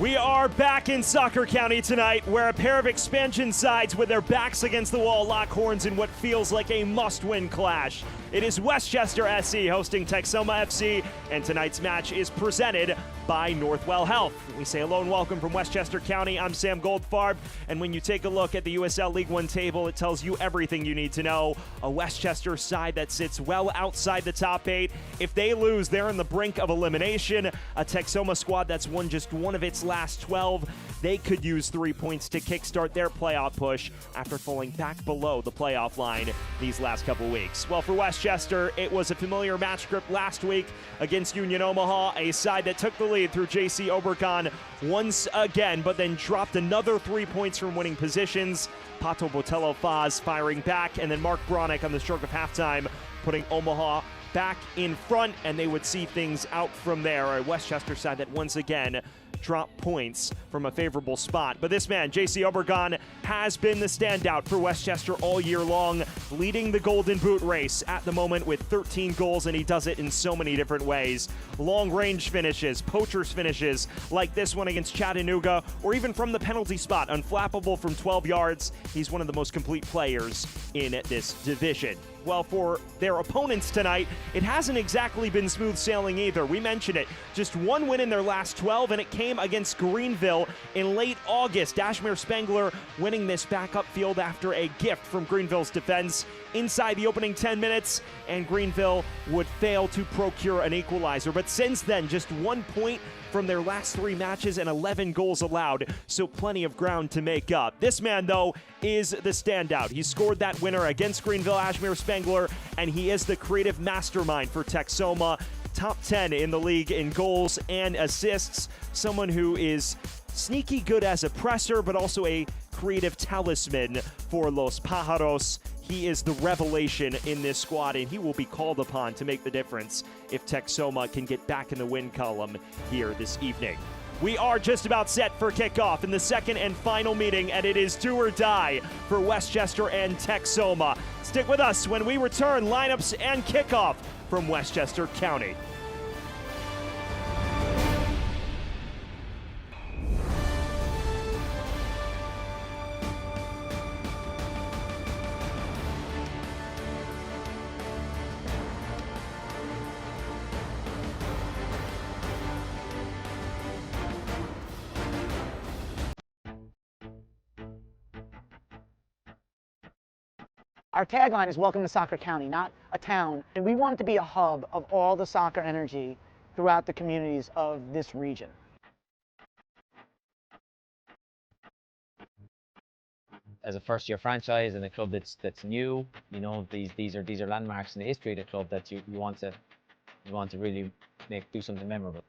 We are back in Soccer County tonight, where a pair of expansion sides with their backs against the wall lock horns in what feels like a must-win clash. It is Westchester SC hosting Texoma FC, and tonight's match is presented by Northwell Health. We say hello and welcome from Westchester County. I'm Sam Goldfarb, and when you take a look at the USL League One table, it tells you everything you need to know. A Westchester side that sits well outside the top 8. If they lose, they're on the brink of elimination. A Texoma squad that's won just one of its last 12. They could use 3 points to kickstart their playoff push after falling back below the playoff line these last couple weeks. Well, for Westchester, it was a familiar match script last week against Union Omaha, a side that took the lead through J.C. Oberkan once again, but then dropped another 3 points from winning positions. Pato Botello-Faz firing back, and then Mark Bronick on the stroke of halftime, putting Omaha back in front, and they would see things out from there. A Westchester side that once again dropped points from a favorable spot. But this man, J.C. Oberkan, has been the standout for Westchester all year long, leading the Golden Boot race at the moment with 13 goals, and he does it in so many different ways. Long-range finishes, poachers finishes, like this one against Chattanooga, or even from the penalty spot, unflappable from 12 yards. He's one of the most complete players in this division. Well, for their opponents tonight, it hasn't exactly been smooth sailing either. We mentioned it. Just one win in their last 12, and it came against Greenville in late August. Dashmere Spengler winning this backup field after a gift from Greenville's defense inside the opening 10 minutes, and Greenville would fail to procure an equalizer. But since then, just 1 point from their last 3 matches and 11 goals allowed, so plenty of ground to make up. This man, though, is the standout. He scored that winner against Greenville, Dashmere Spengler, and he is the creative mastermind for Texoma. Top 10 in the league in goals and assists. Someone who is sneaky good as a presser, but also a creative talisman for Los Pájaros. He is the revelation in this squad, and he will be called upon to make the difference if Texoma can get back in the win column here this evening. We are just about set for kickoff in the second and final meeting, and it is do or die for Westchester and Texoma. Stick with us when we return lineups and kickoff from Westchester County. Our tagline is welcome to Soccer County, not a town. And we want it to be a hub of all the soccer energy throughout the communities of this region. As a first-year franchise and a club that's new, you know, these are landmarks in the history of the club that you want to really do something memorable.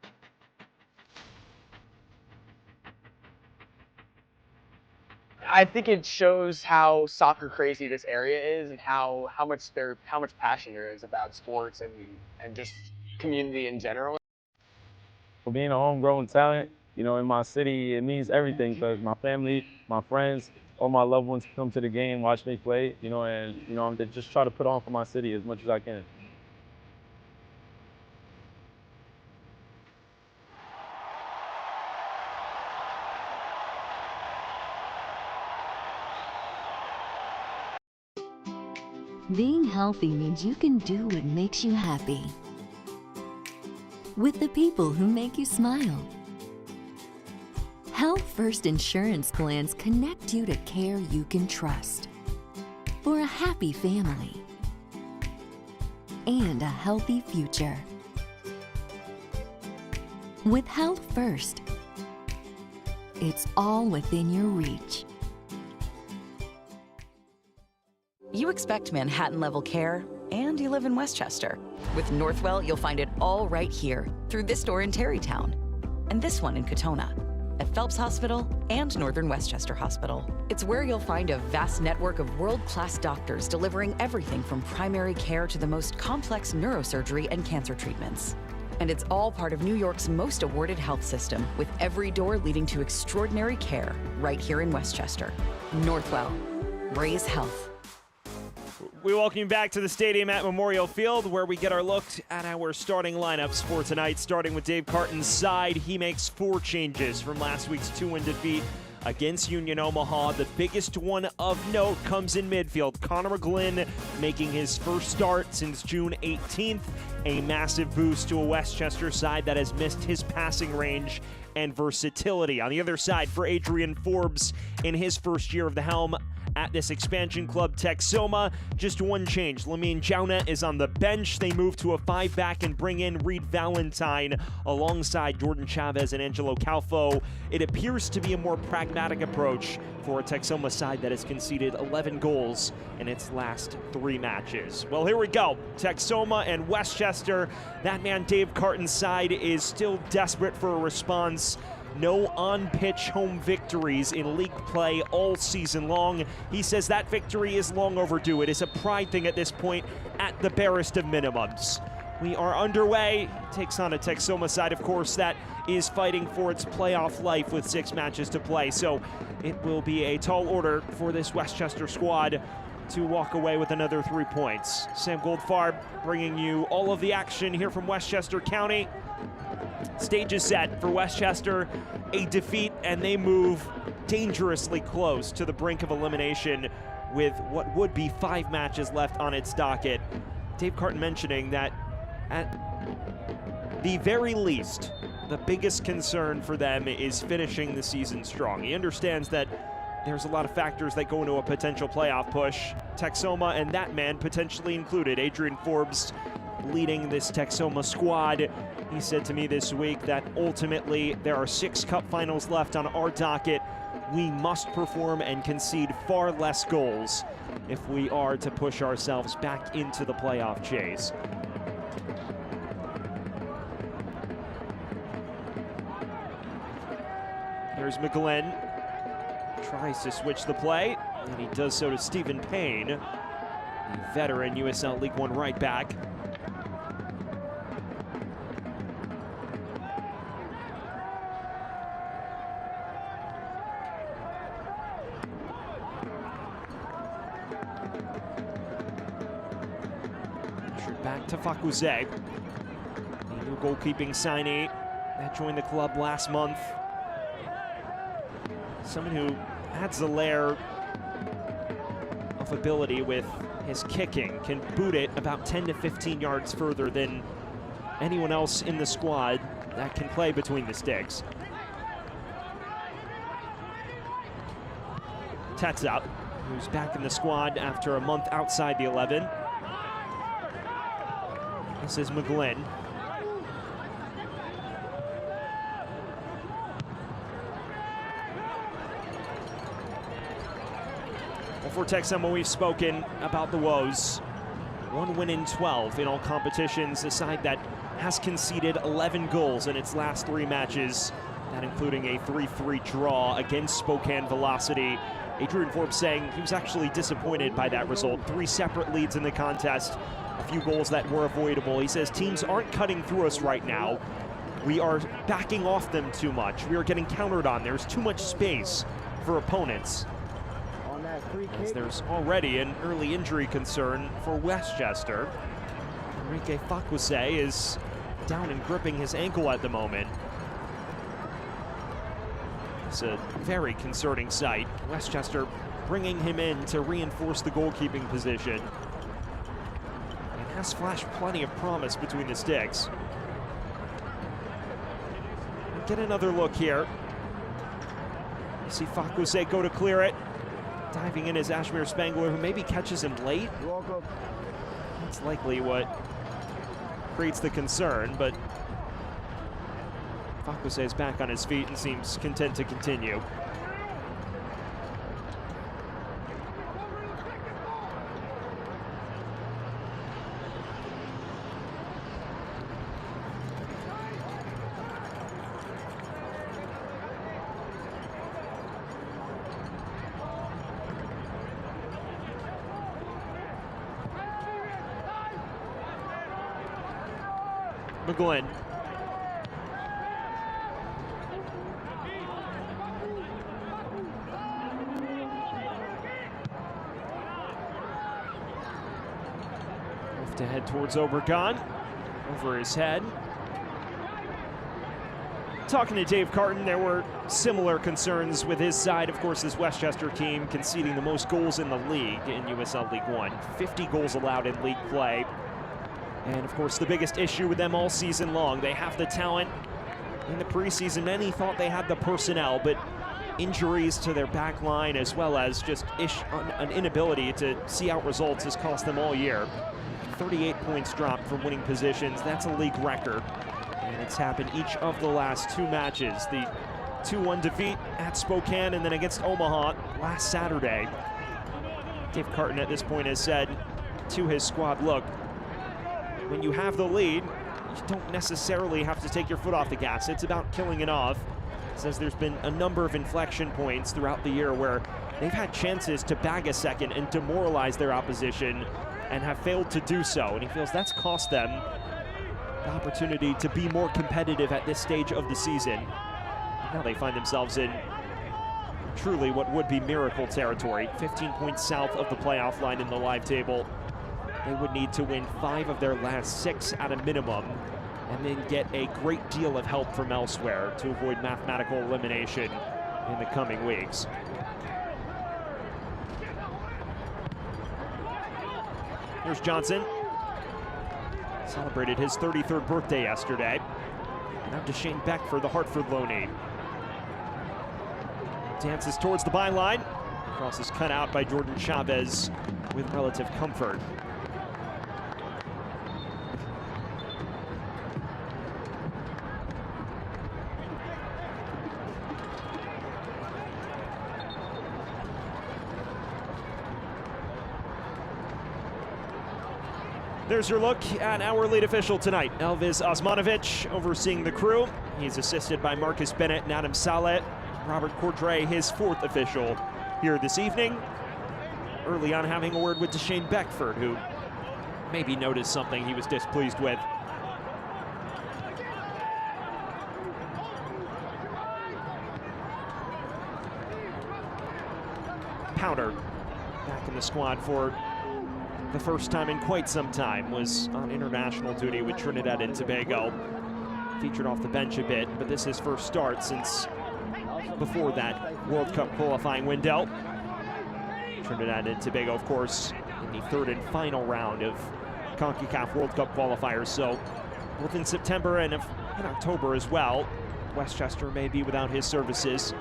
I think it shows how soccer crazy this area is, and how much passion there is about sports and just community in general. For being a homegrown talent, you know, in my city, it means everything, because my family, my friends, all my loved ones come to the game, watch me play, you know, and you know, I'm just try to put on for my city as much as I can. Being healthy means you can do what makes you happy. With the people who make you smile. Health First insurance plans connect you to care you can trust. For a happy family. And a healthy future. With Health First, it's all within your reach. You expect Manhattan-level care, and you live in Westchester. With Northwell, you'll find it all right here through this door in Terrytown, and this one in Katona, at Phelps Hospital and Northern Westchester Hospital. It's where you'll find a vast network of world-class doctors delivering everything from primary care to the most complex neurosurgery and cancer treatments. And it's all part of New York's most awarded health system, with every door leading to extraordinary care right here in Westchester. Northwell. Raise health. We welcome you back to the stadium at Memorial Field, where we get our look at our starting lineups for tonight, starting with Dave Carton's side. He makes 4 changes from last week's 2-win defeat against Union Omaha. The biggest one of note comes in midfield. Connor McGlynn making his first start since June 18th. A massive boost to a Westchester side that has missed his passing range and versatility. On the other side, for Adrian Forbes in his first year of the helm at this expansion club, Texoma, just one change. Lamine Jauna is on the bench. They move to a 5-back and bring in Reed Valentine alongside Jordan Chavez and Angelo Calfo. It appears to be a more pragmatic approach for a Texoma side that has conceded 11 goals in its last 3 matches. Well, here we go. Texoma and Westchester. That man Dave Carton's side is still desperate for a response. No on-pitch home victories in league play all season long. He says that victory is long overdue. It is a pride thing at this point, at the barest of minimums. We are underway. He takes on a Texoma side, of course, that is fighting for its playoff life with 6 matches to play. So it will be a tall order for this Westchester squad to walk away with another 3 points. Sam Goldfarb bringing you all of the action here from Westchester County. Stage is set for Westchester, a defeat, and they move dangerously close to the brink of elimination with what would be 5 matches left on its docket. Dave Carton mentioning that at the very least, the biggest concern for them is finishing the season strong. He understands that there's a lot of factors that go into a potential playoff push. Texoma and that man potentially included. Adrian Forbes leading this Texoma squad. He said to me this week that ultimately there are 6 cup finals left on our docket. We must perform and concede far less goals if we are to push ourselves back into the playoff chase. Here's McGlynn. Tries to switch the play, and he does so to Stephen Payne, the veteran USL League One right back. Back to Fakuse, the new goalkeeping signee that joined the club last month. Someone who adds a layer of ability with his kicking, can boot it about 10 to 15 yards further than anyone else in the squad that can play between the sticks. Tetsup, who's back in the squad after a month outside the 11. This is McGlynn. Well, for Texoma, we've spoken about the woes. 1 win in 12 in all competitions, a side that has conceded 11 goals in its last 3 matches, that including a 3-3 draw against Spokane Velocity. Adrian Forbes saying he was actually disappointed by that result. 3 separate leads in the contest. A few goals that were avoidable. He says teams aren't cutting through us right now. We are backing off them too much. We are getting countered on. There's too much space for opponents. As there's already an early injury concern for Westchester. Enrique Fakuse is down and gripping his ankle at the moment. It's a very concerning sight. Westchester bringing him in to reinforce the goalkeeping position. Has flashed plenty of promise between the sticks. Get another look here. You see Fakuse go to clear it. Diving in is Ashmir Spangler, who maybe catches him late. That's likely what creates the concern, but Fakuse is back on his feet and seems content to continue. McGlynn. Sent towards Obregon, over his head. Talking to Dave Carton, there were similar concerns with his side. Of course, this Westchester team conceding the most goals in the league in USL League One. 50 goals allowed in league play. And of course, the biggest issue with them all season long, they have the talent. In the preseason, many thought they had the personnel, but injuries to their back line as well as just an inability to see out results has cost them all year. 38 points dropped from winning positions. That's a league record. And it's happened each of the last 2 matches. The 2-1 defeat at Spokane and then against Omaha last Saturday. Dave Carton at this point has said to his squad, look, when you have the lead, you don't necessarily have to take your foot off the gas. It's about killing it off. Says there's been a number of inflection points throughout the year where they've had chances to bag a second and demoralize their opposition and have failed to do so. And he feels that's cost them the opportunity to be more competitive at this stage of the season. Now they find themselves in truly what would be miracle territory, 15 points south of the playoff line in the live table. They would need to win 5 of their last 6 at a minimum, and then get a great deal of help from elsewhere to avoid mathematical elimination in the coming weeks. Here's Johnson. Celebrated his 33rd birthday yesterday. Now to Shane Beck for the Hartford loanee. Dances towards the byline. Cross is cut out by Jordan Chavez with relative comfort. There's your look at our lead official tonight. Elvis Osmanovic overseeing the crew. He's assisted by Marcus Bennett and Adam Salet. Robert Cordray, his 4th official here this evening. Early on having a word with Deshane Beckford, who maybe noticed something he was displeased with. Powder back in the squad for the first time in quite some time, was on international duty with Trinidad and Tobago. Featured off the bench a bit, but this is his first start since before that World Cup qualifying window. Trinidad and Tobago, of course, in the 3rd and final round of CONCACAF World Cup qualifiers. So both in September and in October as well, Westchester may be without his services.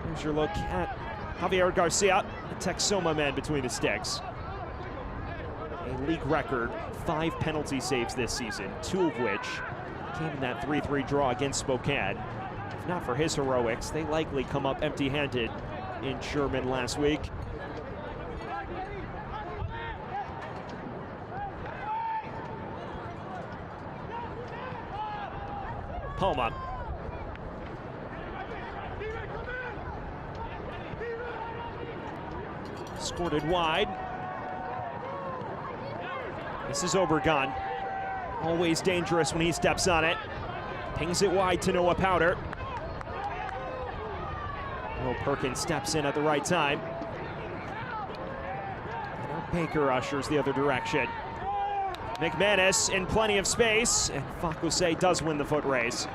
Here's your look at Javier Garcia, the Texoma man between the sticks. A league record 5 penalty saves this season, 2 of which came in that 3-3 draw against Spokane. If not for his heroics, they likely come up empty-handed in Sherman last week. Palma. Squirted wide. This is Obregon. Always dangerous when he steps on it. Pings it wide to Noah Powder. Will Perkins steps in at the right time. Now Baker ushers the other direction. McManus in plenty of space, and Fakuse does win the foot race.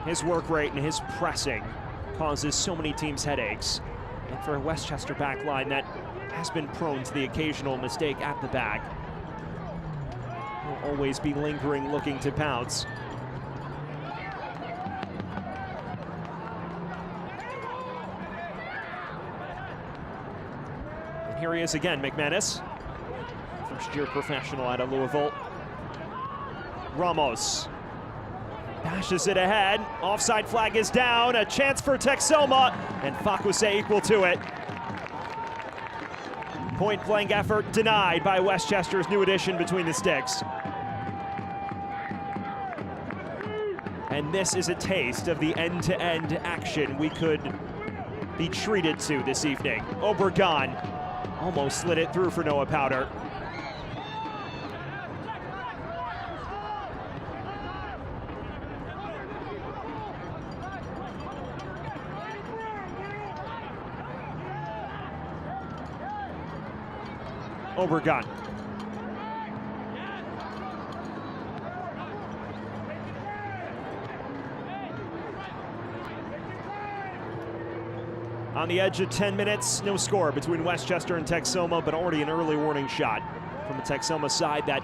His work rate and his pressing causes so many teams headaches. And for a Westchester back line that has been prone to the occasional mistake at the back, will always be lingering, looking to pounce. And here he is again, McManus. First-year professional out of Louisville. Ramos bashes it ahead. Offside flag is down. A chance for Texoma, and Fakuse equal to it. Point-blank effort denied by Westchester's new addition between the sticks. And this is a taste of the end-to-end action we could be treated to this evening. Obregon almost slid it through for Noah Powder. Obregon. On the edge of 10 minutes, no score between Westchester and Texoma, but already an early warning shot from the Texoma side that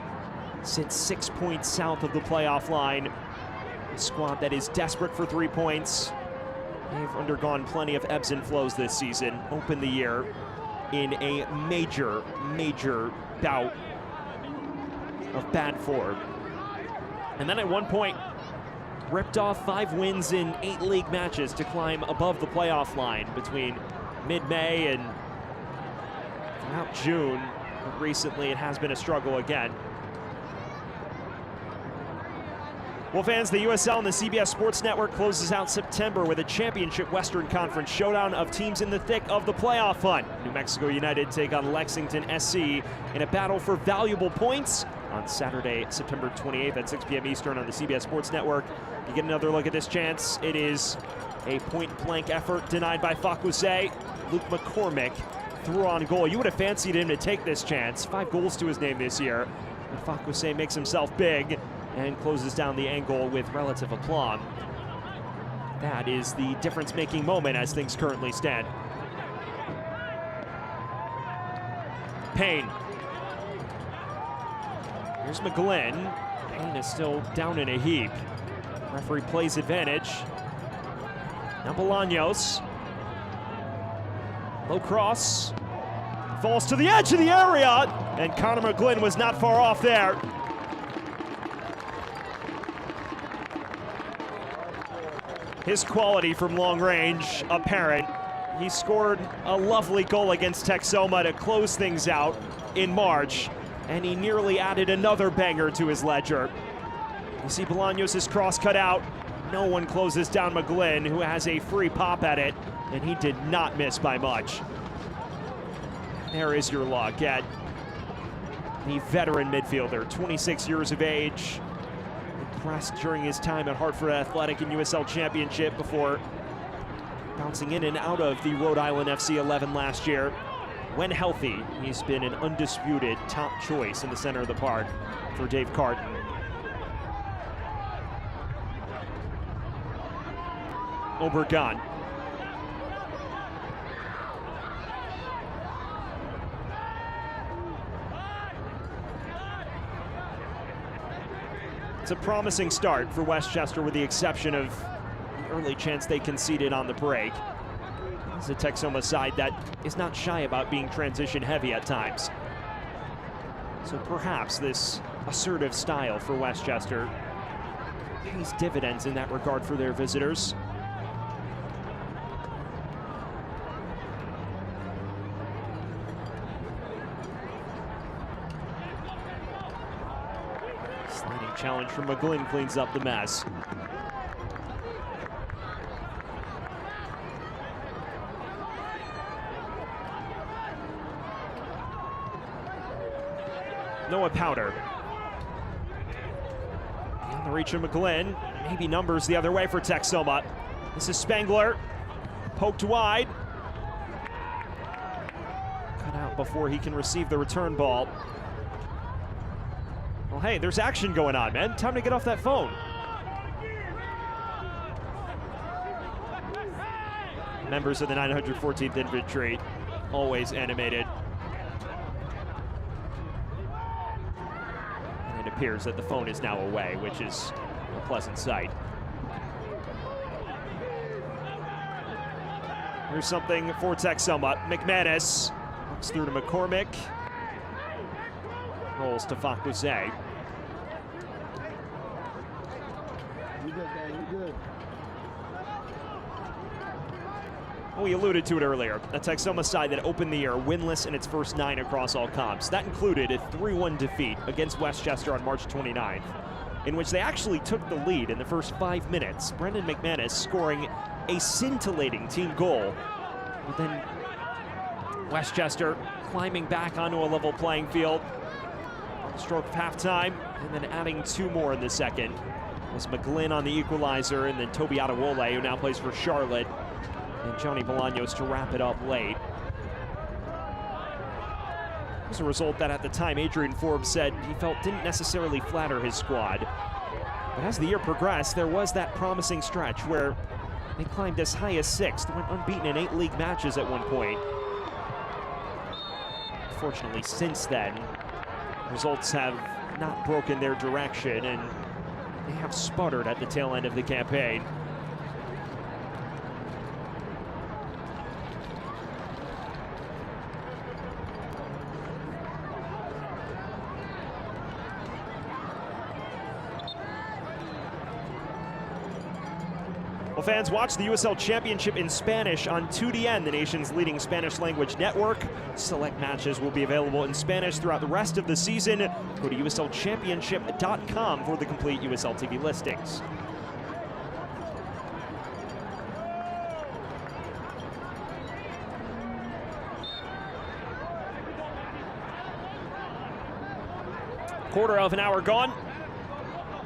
sits 6 points south of the playoff line. A squad that is desperate for 3 points. They've undergone plenty of ebbs and flows this season. Opened the year in a major bout of bad form. And then at one point, ripped off 5 wins in 8 league matches to climb above the playoff line between mid-May and throughout June. But recently, it has been a struggle again. Well, fans, the USL and the CBS Sports Network closes out September with a championship Western Conference showdown of teams in the thick of the playoff hunt. New Mexico United take on Lexington SC in a battle for valuable points on Saturday, September 28th at 6 p.m. Eastern on the CBS Sports Network. You get another look at this chance. It is a point-blank effort denied by Fakuse. Luke McCormick threw on goal. You would have fancied him to take this chance. 5 goals to his name this year. But Fakuse makes himself big and closes down the angle with relative aplomb. That is the difference-making moment as things currently stand. Payne. Here's McGlynn. Payne is still down in a heap. Referee plays advantage. Now Bolaños. Low cross. Falls to the edge of the area. And Connor McGlynn was not far off there. His quality from long range apparent. He scored a lovely goal against Texoma to close things out in March, and he nearly added another banger to his ledger. You see Bolaños' cross cut out. No one closes down McGlynn, who has a free pop at it, and he did not miss by much. There is your look at the veteran midfielder, 26 years of age, impressed during his time at Hartford Athletic in USL Championship before bouncing in and out of the Rhode Island FC 11 last year. When healthy, he's been an undisputed top choice in the center of the park for Dave Carton. Obregon. It's a promising start for Westchester, with the exception of the early chance they conceded on the break. It's a Texoma side that is not shy about being transition heavy at times. So perhaps this assertive style for Westchester pays dividends in that regard for their visitors. Sliding challenge from McGlynn cleans up the mess. Noah Powder. Beyond the reach of McGlynn. Maybe numbers the other way for Texoma. This is Spangler. Poked wide. Cut out before he can receive the return ball. Well, hey, there's action going on, man. Time to get off that phone. Members of the 914th Infantry, always animated. And it appears that the phone is now away, which is a pleasant sight. Here's something for Texoma. McManus looks through to McCormick. Rolls to Fakuse. We alluded to it earlier. A Texoma side that opened the year winless in its first 9 across all comps. That included a 3-1 defeat against Westchester on March 29th, in which they actually took the lead in the first 5 minutes. Brendan McManus scoring a scintillating team goal. But then Westchester climbing back onto a level playing field. Stroke of halftime, and then adding 2 more in the second. Was McGlynn on the equalizer, and then Toby Adewole, who now plays for Charlotte, and Johnny Bolaños to wrap it up late. It was a result that at the time Adrian Forbes said he felt didn't necessarily flatter his squad. But as the year progressed, there was that promising stretch where they climbed as high as 6th, went unbeaten in 8 league matches at one point. Fortunately, since then, results have not broken their direction, and they have sputtered at the tail end of the campaign. Well, fans, watch the USL Championship in Spanish on 2DN, the nation's leading Spanish language network. Select matches will be available in Spanish throughout the rest of the season. Go to uslchampionship.com for the complete USL TV listings. Quarter of an hour gone.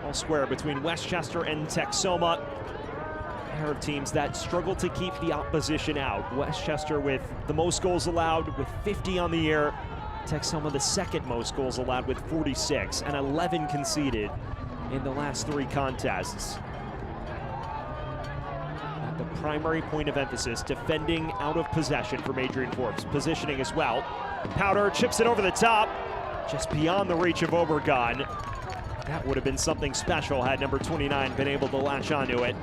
All square between Westchester and Texoma. A pair of teams that struggle to keep the opposition out. Westchester with the most goals allowed with 50 on the year. Texoma the second most goals allowed with 46 and 11 conceded in the last 3 contests. The primary point of emphasis, defending out of possession from Adrian Forbes. Positioning as well. Powder chips it over the top, just beyond the reach of Obregon. That would have been something special had number 29 been able to latch onto it.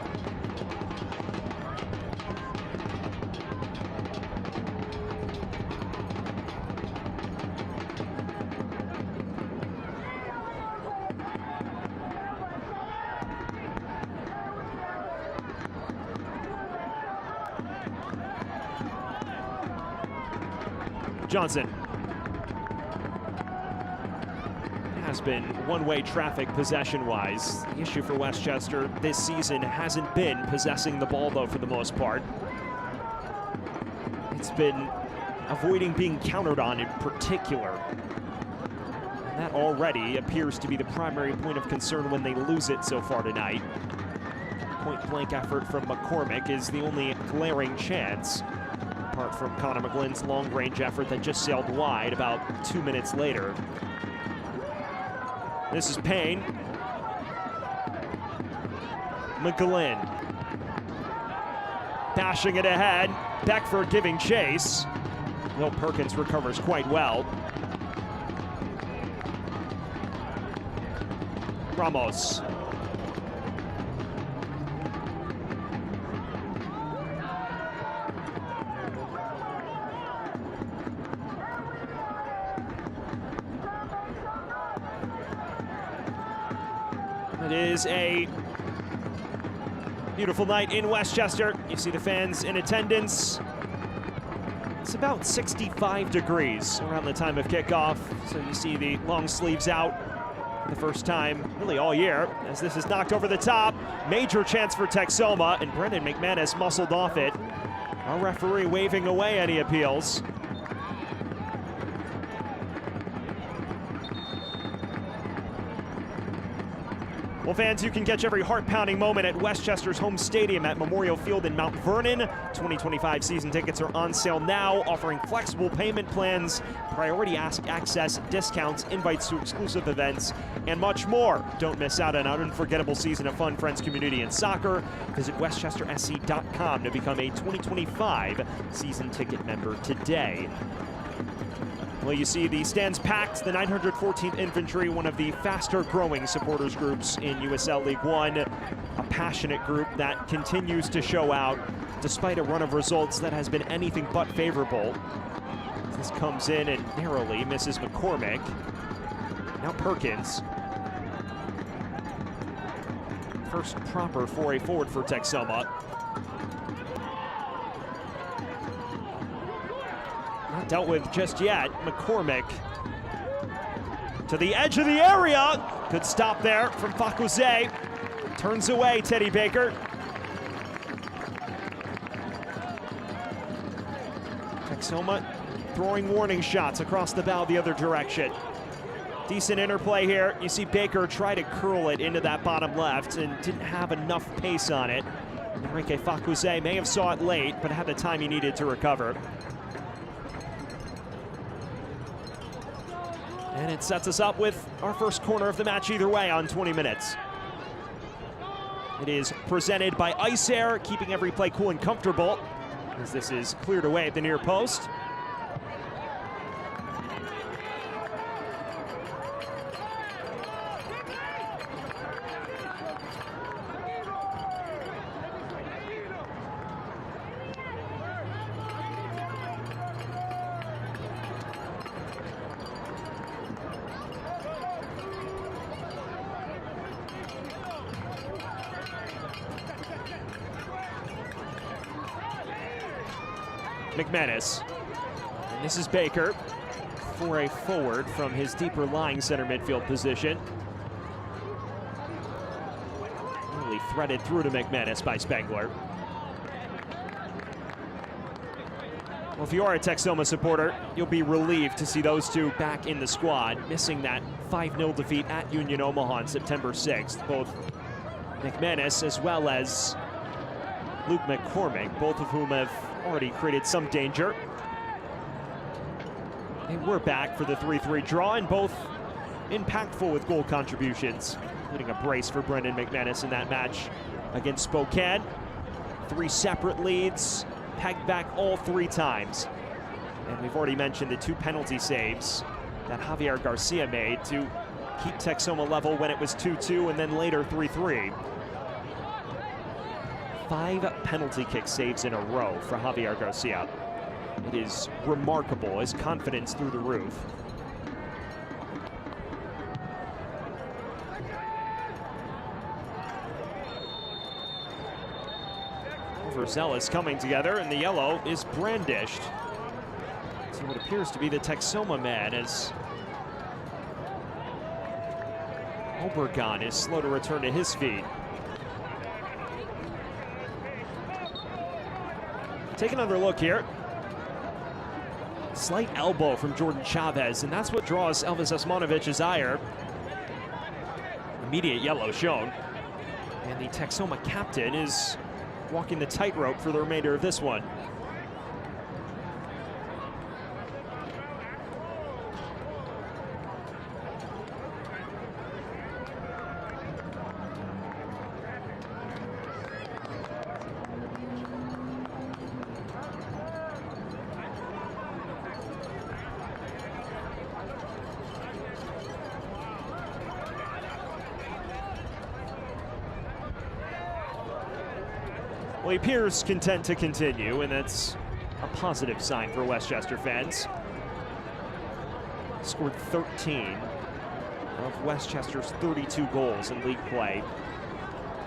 Johnson. Has been one-way traffic possession-wise. The issue for Westchester this season hasn't been possessing the ball, though, for the most part. It's been avoiding being countered on in particular. And that already appears to be the primary point of concern when they lose it so far tonight. Point-blank effort from McCormick is the only glaring chance, apart from Connor McGlynn's long-range effort that just sailed wide about 2 minutes later. This is Payne. McGlynn. Bashing it ahead. Beckford giving chase. Will Perkins recovers quite well. Ramos. It is a beautiful night in Westchester. You see the fans in attendance. It's about 65 degrees around the time of kickoff. So you see the long sleeves out for the first time really all year as this is knocked over the top. Major chance for Texoma, and Brendan McManus muscled off it. Our referee waving away any appeals. Well, fans, you can catch every heart-pounding moment at Westchester's home stadium at Memorial Field in Mount Vernon. 2025 season tickets are on sale now, offering flexible payment plans, priority access, discounts, invites to exclusive events, and much more. Don't miss out on an unforgettable season of fun, friends, community, and soccer. Visit westchestersc.com to become a 2025 season ticket member today. Well, you see the stands packed. The 914th Infantry, one of the faster growing supporters groups in USL League One. A passionate group that continues to show out despite a run of results that has been anything but favorable. This comes in and narrowly misses McCormick. Now Perkins. First proper foray forward for Texoma. Not dealt with just yet. McCormick to the edge of the area. Good stop there from Fakuse. Turns away Teddy Baker. Texoma throwing warning shots across the bow the other direction. Decent interplay here. You see Baker try to curl it into that bottom left and didn't have enough pace on it. Enrique Fakuse may have saw it late, but had the time he needed to recover. And it sets us up with our first corner of the match either way on 20 minutes. It is presented by Ice Air, keeping every play cool and comfortable, as this is cleared away at the near post. McManus, and this is Baker for a forward from his deeper lying center midfield position. Really threaded through to McManus by Spengler. Well, if you are a Texoma supporter, you'll be relieved to see those two back in the squad, missing that 5-0 defeat at Union Omaha on September 6th. Both McManus as well as Luke McCormick, both of whom have already created some danger. They were back for the 3-3 draw, and both impactful with goal contributions, including a brace for Brendan McManus in that match against Spokane. 3 separate leads, pegged back all 3 times. And we've already mentioned the 2 penalty saves that Javier Garcia made to keep Texoma level when it was 2-2 and then later 3-3. 5 penalty kick saves in a row for Javier Garcia. It is remarkable, his confidence through the roof. Overzealous coming together, and the yellow is brandished to what appears to be the Texoma man, as Obregon is slow to return to his feet. Take another look here. Slight elbow from Jordan Chavez, and that's what draws Elvis Osmanovic's ire. Immediate yellow shown. And the Texoma captain is walking the tightrope for the remainder of this one. Well, he appears content to continue, and that's a positive sign for Westchester fans. Scored 13 of Westchester's 32 goals in league play.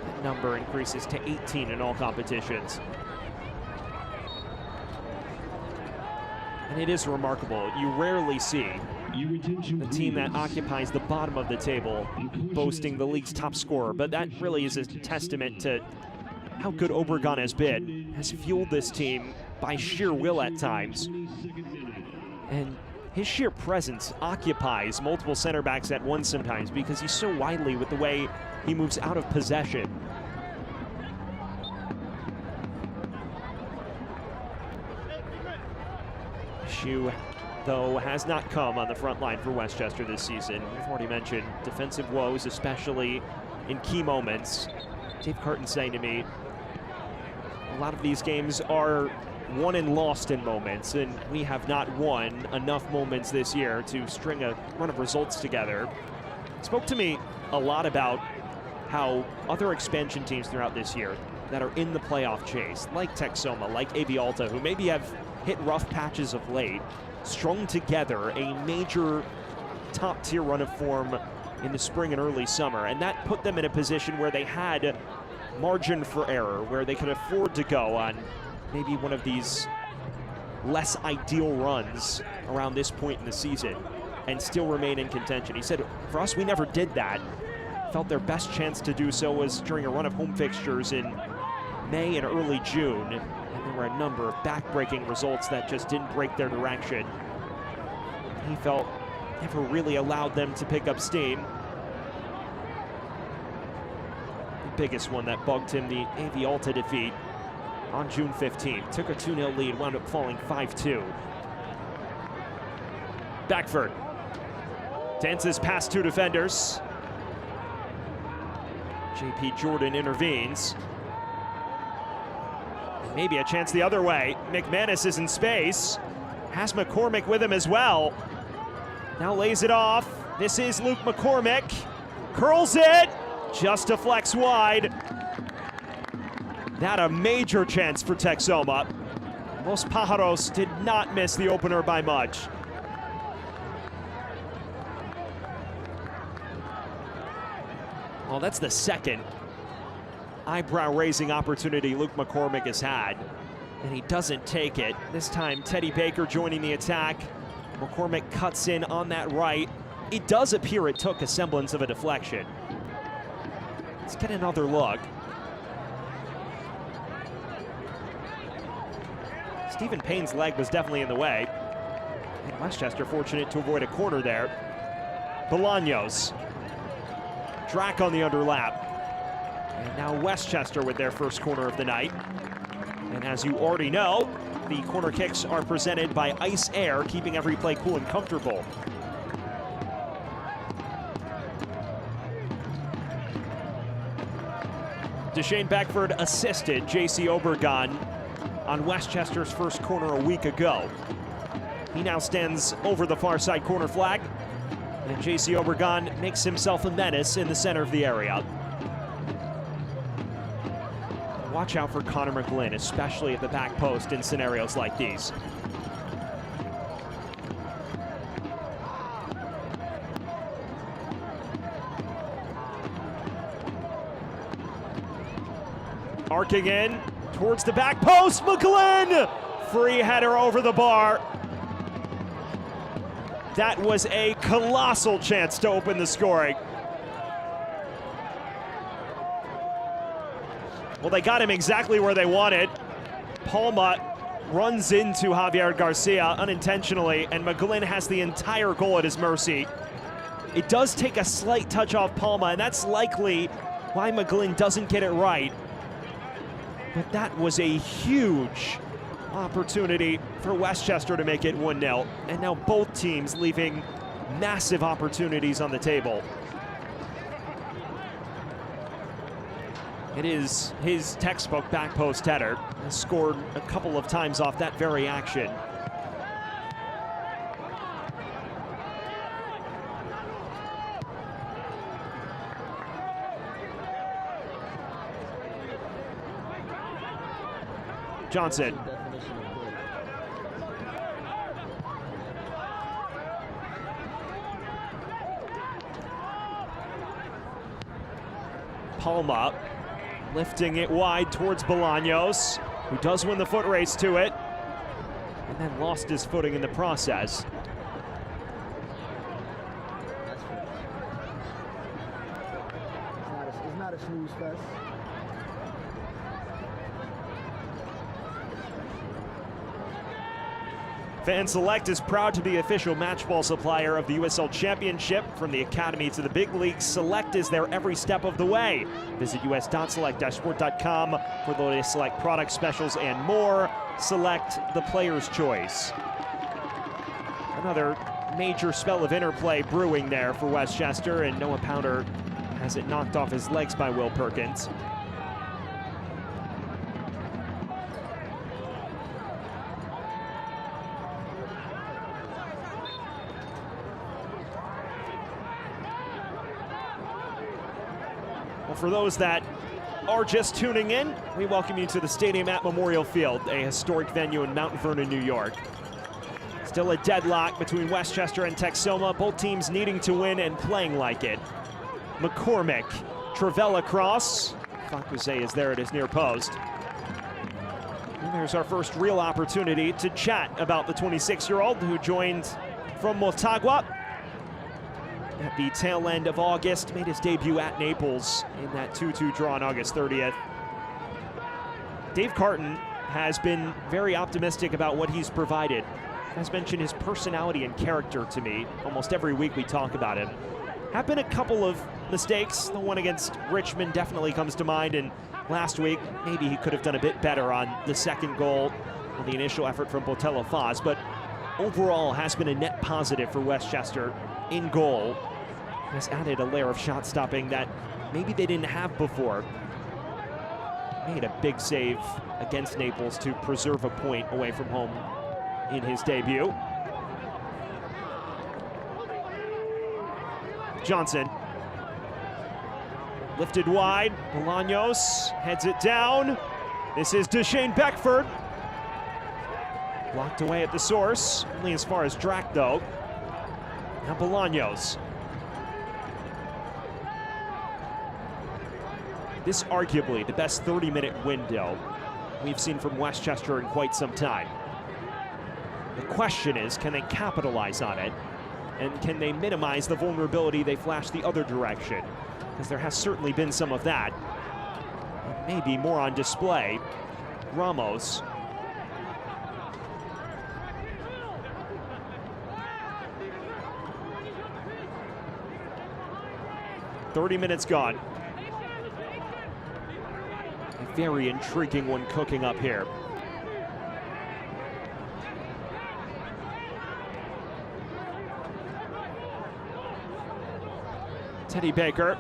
That number increases to 18 in all competitions. And it is remarkable. You rarely see the team that occupies the bottom of the table boasting the league's top scorer, but that really is a testament to how good Obregon has been, has fueled this team by sheer will at times. And his sheer presence occupies multiple center backs at once sometimes because he's so wily with the way he moves out of possession. Issue, though, has not come on the front line for Westchester this season. We've already mentioned defensive woes, especially in key moments. Dave Carton saying to me, a lot of these games are won and lost in moments, and we have not won enough moments this year to string a run of results together. Spoke to me a lot about how other expansion teams throughout this year that are in the playoff chase, like Texoma, like AB Alta, who maybe have hit rough patches of late, strung together a major top-tier run of form in the spring and early summer, and that put them in a position where they had margin for error, where they could afford to go on maybe one of these less ideal runs around this point in the season and still remain in contention. He said, for us, we never did that. Felt their best chance to do so was during a run of home fixtures in May and early June, and there were a number of back-breaking results that just didn't break their direction. He felt never really allowed them to pick up steam. The biggest one that bugged him, the AV Alta defeat on June 15th. Took a 2-0 lead, wound up falling 5-2. Backford. Dances past two defenders. JP Jordan intervenes. Maybe a chance the other way. McManus is in space. Has McCormick with him as well. Now lays it off. This is Luke McCormick. Curls it. Just deflects wide. That a major chance for Texoma. Los Pájaros did not miss the opener by much. Well, that's the second eyebrow-raising opportunity Luke McCormick has had, and he doesn't take it. This time, Teddy Baker joining the attack. McCormick cuts in on that right. It does appear it took a semblance of a deflection. Let's get another look. Stephen Payne's leg was definitely in the way. And Westchester fortunate to avoid a corner there. Bolaños. Drac on the underlap. And now Westchester with their first corner of the night. And as you already know, the corner kicks are presented by Ice Air, keeping every play cool and comfortable. Deshane Beckford assisted J.C. Obergon on Westchester's first corner a week ago. He now stands over the far side corner flag, and J.C. Obergon makes himself a menace in the center of the area. Watch out for Connor McGlynn, especially at the back post in scenarios like these. Arcing in towards the back post, McGlynn! Free header over the bar. That was a colossal chance to open the scoring. Well, they got him exactly where they wanted. Palma runs into Javier Garcia unintentionally, and McGlynn has the entire goal at his mercy. It does take a slight touch off Palma, and that's likely why McGlynn doesn't get it right. But that was a huge opportunity for Westchester to make it 1-0. And now both teams leaving massive opportunities on the table. It is his textbook back post header. Has scored a couple of times off that very action. Johnson. Palma lifting it wide towards Bolaños, who does win the foot race to it, and then lost his footing in the process. It's not a snooze fest. Fan Select is proud to be the official match ball supplier of the USL Championship. From the Academy to the big leagues, Select is there every step of the way. Visit us.select-sport.com for the latest Select product specials and more. Select, the player's choice. Another major spell of interplay brewing there for Westchester, and Noah Pounder has it knocked off his legs by Will Perkins. Well, for those that are just tuning in, we welcome you to the stadium at Memorial Field, a historic venue in Mount Vernon, New York. Still a deadlock between Westchester and Texoma, both teams needing to win and playing like it. McCormick, Travella cross. Fakuse is there at his near post. And there's our first real opportunity to chat about the 26-year-old who joined from Motagua at the tail end of August, made his debut at Naples in that 2-2 draw on August 30th. Dave Carton has been very optimistic about what he's provided. Has mentioned his personality and character to me. Almost every week we talk about him. Have been a couple of mistakes. The one against Richmond definitely comes to mind, and last week maybe he could have done a bit better on the second goal on the initial effort from Botello Foz, but overall has been a net positive for Westchester in goal has added a layer of shot stopping that maybe they didn't have before. Made a big save against Naples to preserve a point away from home in his debut. Johnson. Lifted wide, Bolaños heads it down. This is Deshane Beckford. Blocked away at the source, only as far as Drac though. Now Bolaños. This arguably the best 30-minute window we've seen from Westchester in quite some time. The question is, can they capitalize on it? And can they minimize the vulnerability they flash the other direction? Because there has certainly been some of that. Maybe more on display. Ramos. "30 minutes gone." A very intriguing one cooking up here. Teddy Baker.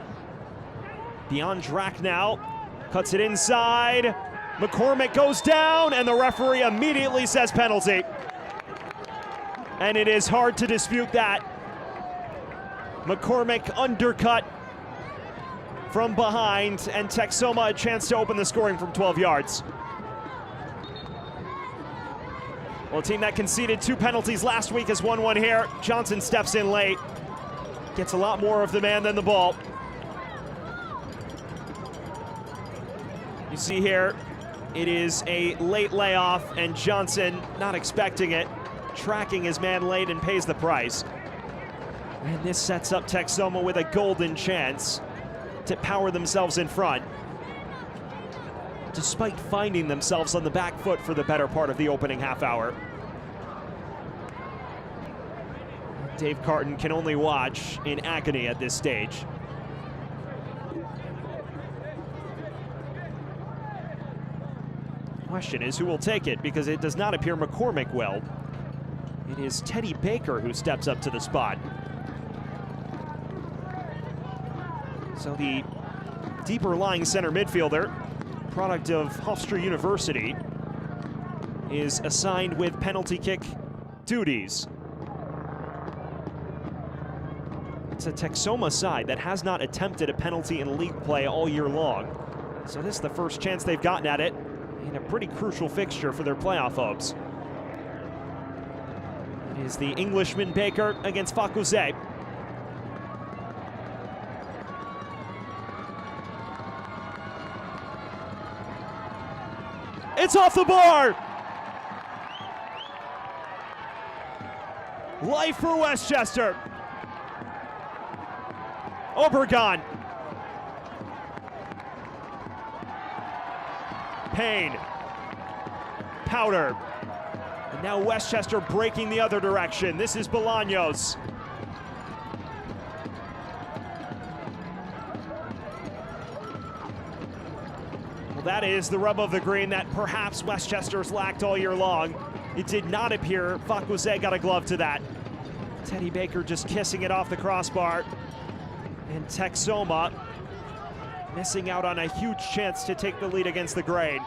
Beyond Drac now. Cuts it inside. McCormick goes down, and the referee immediately says penalty. And it is hard to dispute that. McCormick undercut from behind, and Texoma a chance to open the scoring from 12 yards. Well, a team that conceded 2 penalties last week has won one here. Johnson steps in late. Gets a lot more of the man than the ball. You see here, it is a late layoff, and Johnson not expecting it, tracking his man late and pays the price. And this sets up Texoma with a golden chance to power themselves in front, despite finding themselves on the back foot for the better part of the opening half hour. Dave Carton can only watch in agony at this stage. Question is, who will take it? Because it does not appear McCormick will. It is Teddy Baker who steps up to the spot. So the deeper lying center midfielder, product of Hofstra University, is assigned with penalty kick duties. It's a Texoma side that has not attempted a penalty in league play all year long. So this is the first chance they've gotten at it in a pretty crucial fixture for their playoff hopes. It is the Englishman Baker against Fakuzé. It's off the bar! Life for Westchester. Obregon. Payne. Powder. And now Westchester breaking the other direction. This is Bolaños. Well, that is the rub of the green that perhaps Westchester's lacked all year long. It did not appear Fakuzé got a glove to that. Teddy Baker just kissing it off the crossbar. And Texoma missing out on a huge chance to take the lead against the grain.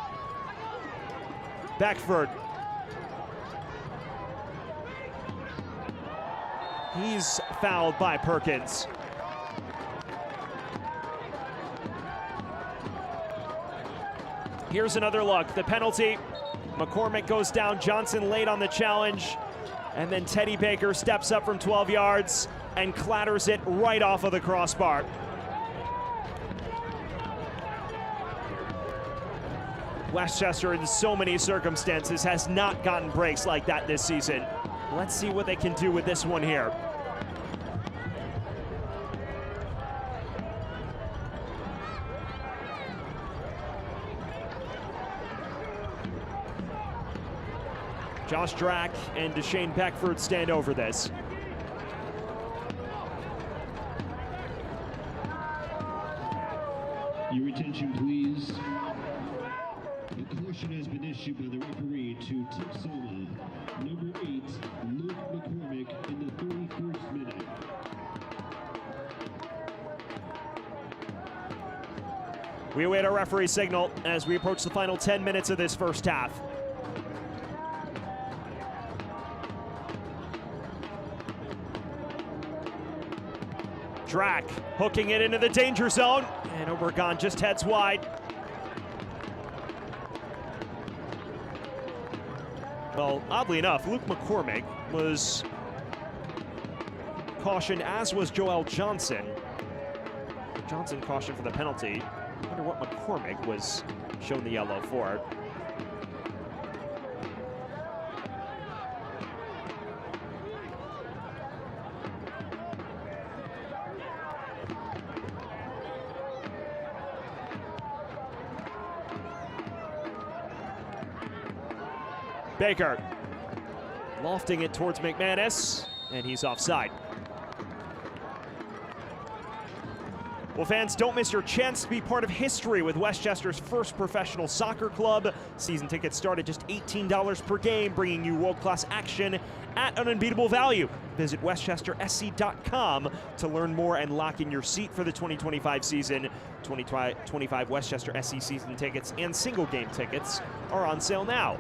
Beckford. He's fouled by Perkins. Here's another look. The penalty. McCormick goes down. Johnson late on the challenge. And then Teddy Baker steps up from 12 yards and clatters it right off of the crossbar. Westchester, in so many circumstances, has not gotten breaks like that this season. Let's see what they can do with this one here. Josh Drac and Deshane Beckford stand over this. Your attention, please. A caution has been issued by the referee to Texoma. Number 8, Luke McCormick, in the 31st minute. We await our referee signal as we approach the final 10 minutes of this first half. Drac hooking it into the danger zone, and Obregon just heads wide. Well, oddly enough, Luke McCormick was cautioned, as was Joel Johnson. Johnson cautioned for the penalty. I wonder what McCormick was shown the yellow for. Baker lofting it towards McManus, and he's offside. Well, fans, don't miss your chance to be part of history with Westchester's first professional soccer club. Season tickets start at just $18 per game, bringing you world-class action at an unbeatable value. Visit westchestersc.com to learn more and lock in your seat for the 2025 season. 2025 Westchester SC season tickets and single game tickets are on sale now.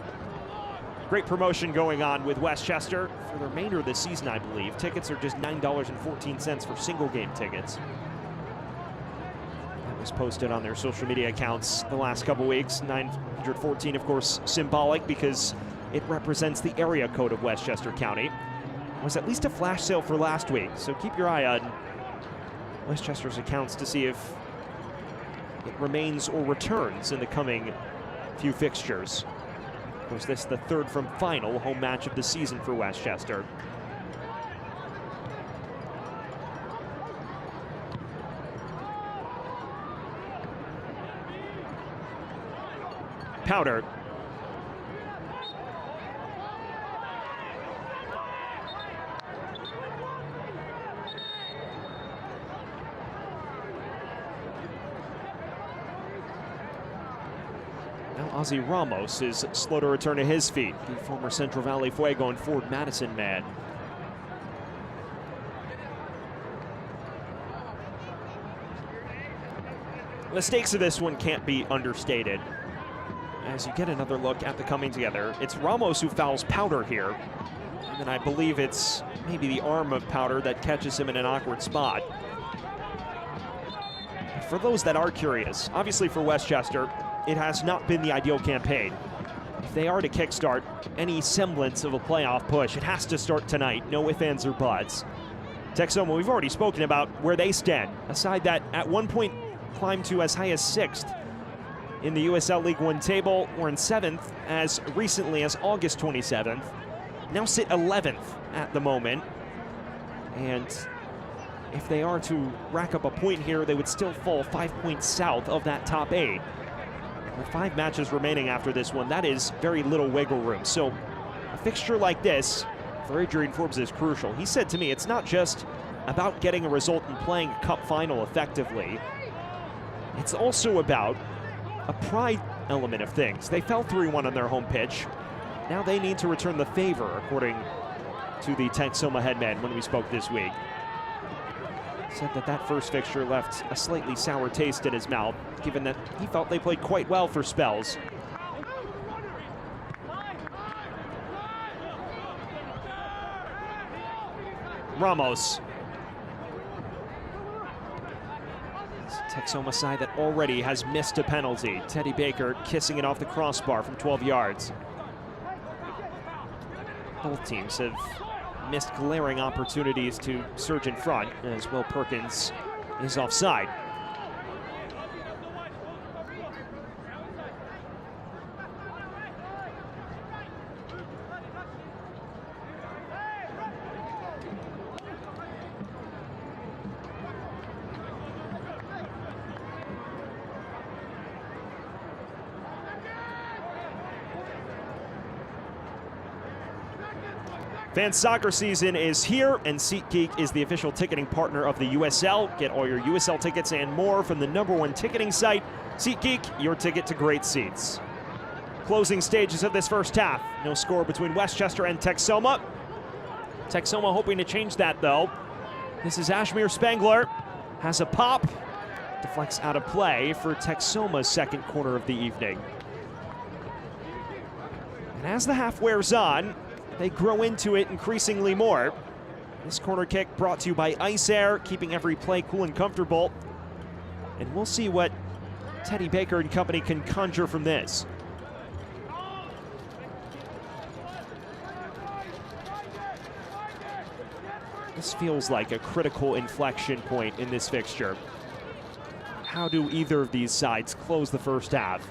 Great promotion going on with Westchester for the remainder of the season, I believe. Tickets are just $9.14 for single game tickets. That was posted on their social media accounts the last couple weeks. 914, of course, symbolic because it represents the area code of Westchester County. It was at least a flash sale for last week, so keep your eye on Westchester's accounts to see if it remains or returns in the coming few fixtures. Of course, this is the third from final home match of the season for Westchester. Powder. Now Ozzy Ramos is slow to return to his feet. The former Central Valley Fuego and Ford Madison man. The stakes of this one can't be understated. As you get another look at the coming together, it's Ramos who fouls Powder here. And then I believe it's maybe the arm of Powder that catches him in an awkward spot. For those that are curious, obviously for Westchester, it has not been the ideal campaign. If they are to kickstart any semblance of a playoff push, it has to start tonight. No ifs, ands, or buts. Texoma, we've already spoken about where they stand. A side that at one point climbed to as high as 6th in the USL League One table, or in 7th as recently as August 27th. Now sit 11th at the moment. And if they are to rack up a point here, they would still fall 5 points south of that top 8. With 5 matches remaining after this one, that is very little wiggle room. So a fixture like this for Adrian Forbes is crucial. He said to me, it's not just about getting a result and playing a cup final effectively. It's also about a pride element of things. They fell 3-1 on their home pitch. Now they need to return the favor, according to the Texoma headman when we spoke this week. Said that that first fixture left a slightly sour taste in his mouth, given that he felt they played quite well for spells. Ramos. Texoma side that already has missed a penalty. Teddy Baker kissing it off the crossbar from 12 yards. Both teams have missed glaring opportunities to surge in front, as Will Perkins is offside. Fans, soccer season is here, and SeatGeek is the official ticketing partner of the USL. Get all your USL tickets and more from the #1 ticketing site. SeatGeek, your ticket to great seats. Closing stages of this first half. No score between Westchester and Texoma. Texoma hoping to change that, though. This is Ashmir Spangler. Has a pop. deflects out of play for Texoma's second corner of the evening. And as the half wears on, they grow into it increasingly more. This corner kick brought to you by Ice Air, keeping every play cool and comfortable. And we'll see what Teddy Baker and company can conjure from this. This feels like a critical inflection point in this fixture. How do either of these sides close the first half?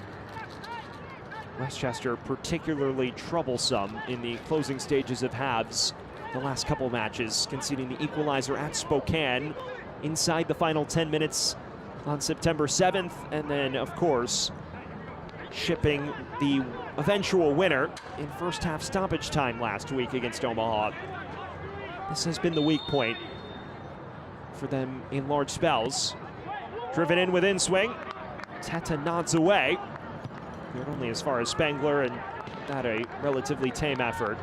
Westchester particularly troublesome in the closing stages of halves the last couple matches, conceding the equalizer at Spokane inside the final 10 minutes on September 7th, and then, of course, shipping the eventual winner in first half stoppage time last week against Omaha. This has been the weak point for them in large spells. Driven in with in-swing. Teta nods away. Cleared only as far as Spangler, and that a relatively tame effort.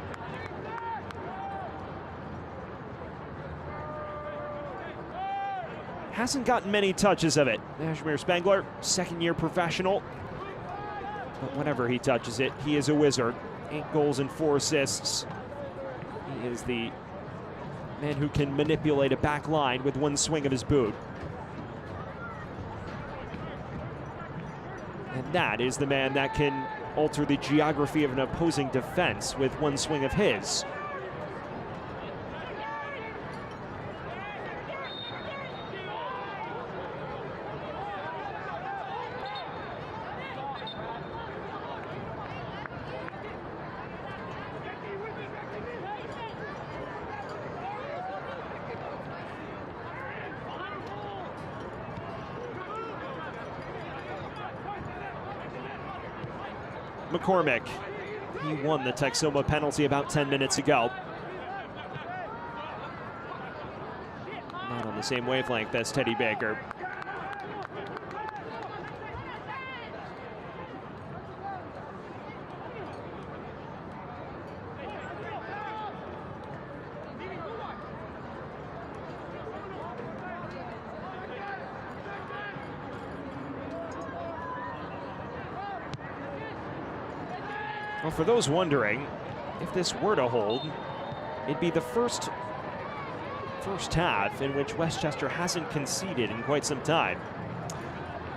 Hasn't gotten many touches of it. Kashmir Spangler, second-year professional. But whenever he touches it, he is a wizard. 8 goals and 4 assists. He is the man who can manipulate a back line with one swing of his boot. And that is the man that can alter the geography of an opposing defense with one swing of his. McCormick, he won the Texoma penalty about 10 minutes ago. Not on the same wavelength as Teddy Baker. Well, for those wondering, if this were to hold, it'd be the first half in which Westchester hasn't conceded in quite some time.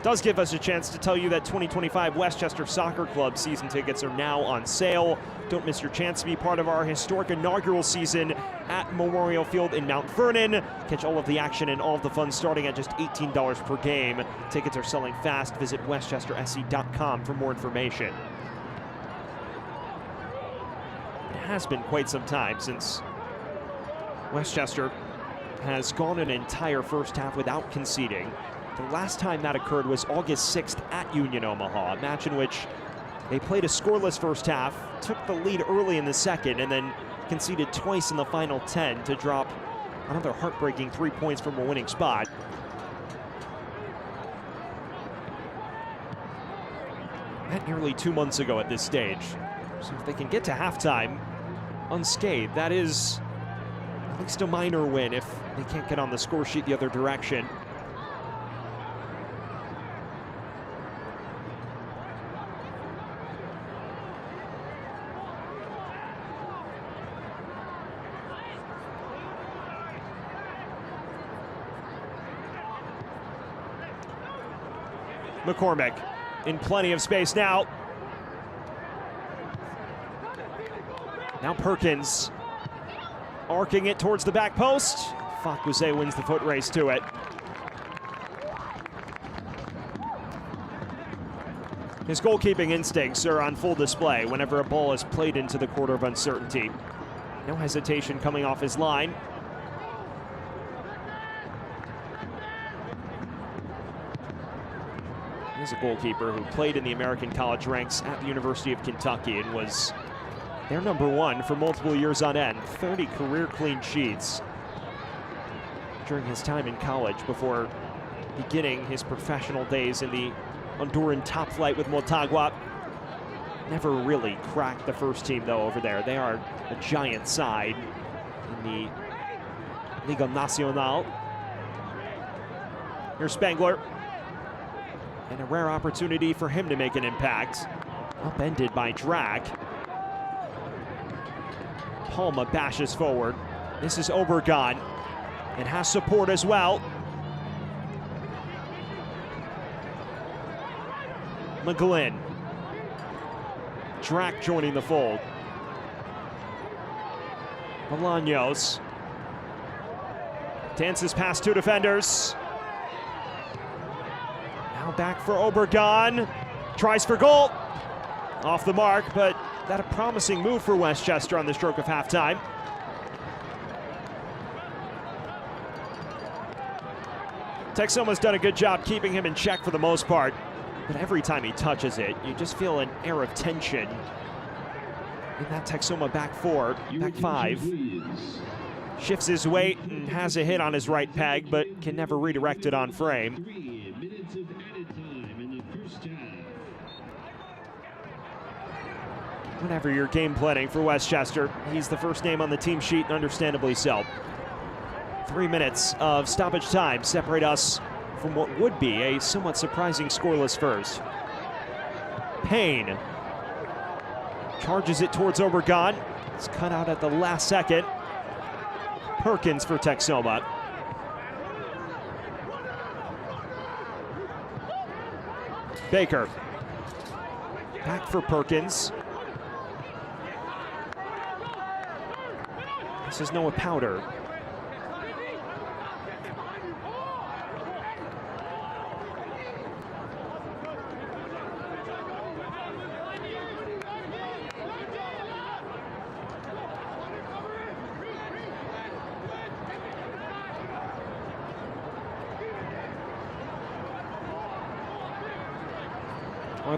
Does give us a chance to tell you that 2025 Westchester Soccer Club season tickets are now on sale. Don't miss your chance to be part of our historic inaugural season at Memorial Field in Mount Vernon. Catch all of the action and all of the fun starting at just $18 per game. Tickets are selling fast. Visit westchestersc.com for more information. It has been quite some time since Westchester has gone an entire first half without conceding. The last time that occurred was August 6th at Union Omaha, a match in which they played a scoreless first half, took the lead early in the second, and then conceded twice in the final 10 to drop another heartbreaking 3 points from a winning spot. That nearly 2 months ago at this stage. So if they can get to halftime unscathed, that is at least a minor win if they can't get on the score sheet the other direction. McCormick in plenty of space now. Now Perkins arcing it towards the back post. Fakuse wins the foot race to it. His goalkeeping instincts are on full display whenever a ball is played into the quarter of uncertainty. No hesitation coming off his line. He's a goalkeeper who played in the American college ranks at the University of Kentucky and was their #1 for multiple years on end. 30 career clean sheets during his time in college before beginning his professional days in the Honduran top flight with Motagua. Never really cracked the first team though over there. They are a giant side in the Liga Nacional. Here's Spangler. And a rare opportunity for him to make an impact. Upended by Drac. Palma bashes forward. This is Obregon. It has support as well. McGlynn. Drac joining the fold. Bolaños. Dances past two defenders. Now back for Obregon. Tries for goal. Off the mark, but that a promising move for Westchester on the stroke of halftime. Texoma's done a good job keeping him in check for the most part, but every time he touches it, you just feel an air of tension in that Texoma back four, back five. Shifts his weight and has a hit on his right peg, but can never redirect it on frame. 3 minutes of added time in the first half. Whenever you're game planning for Westchester, he's the first name on the team sheet, and understandably so. 3 minutes of stoppage time separate us from what would be a somewhat surprising scoreless first. Payne charges it towards Obregon. It's cut out at the last second. Perkins for Texoma. Baker. Back for Perkins. This is Noah Powder.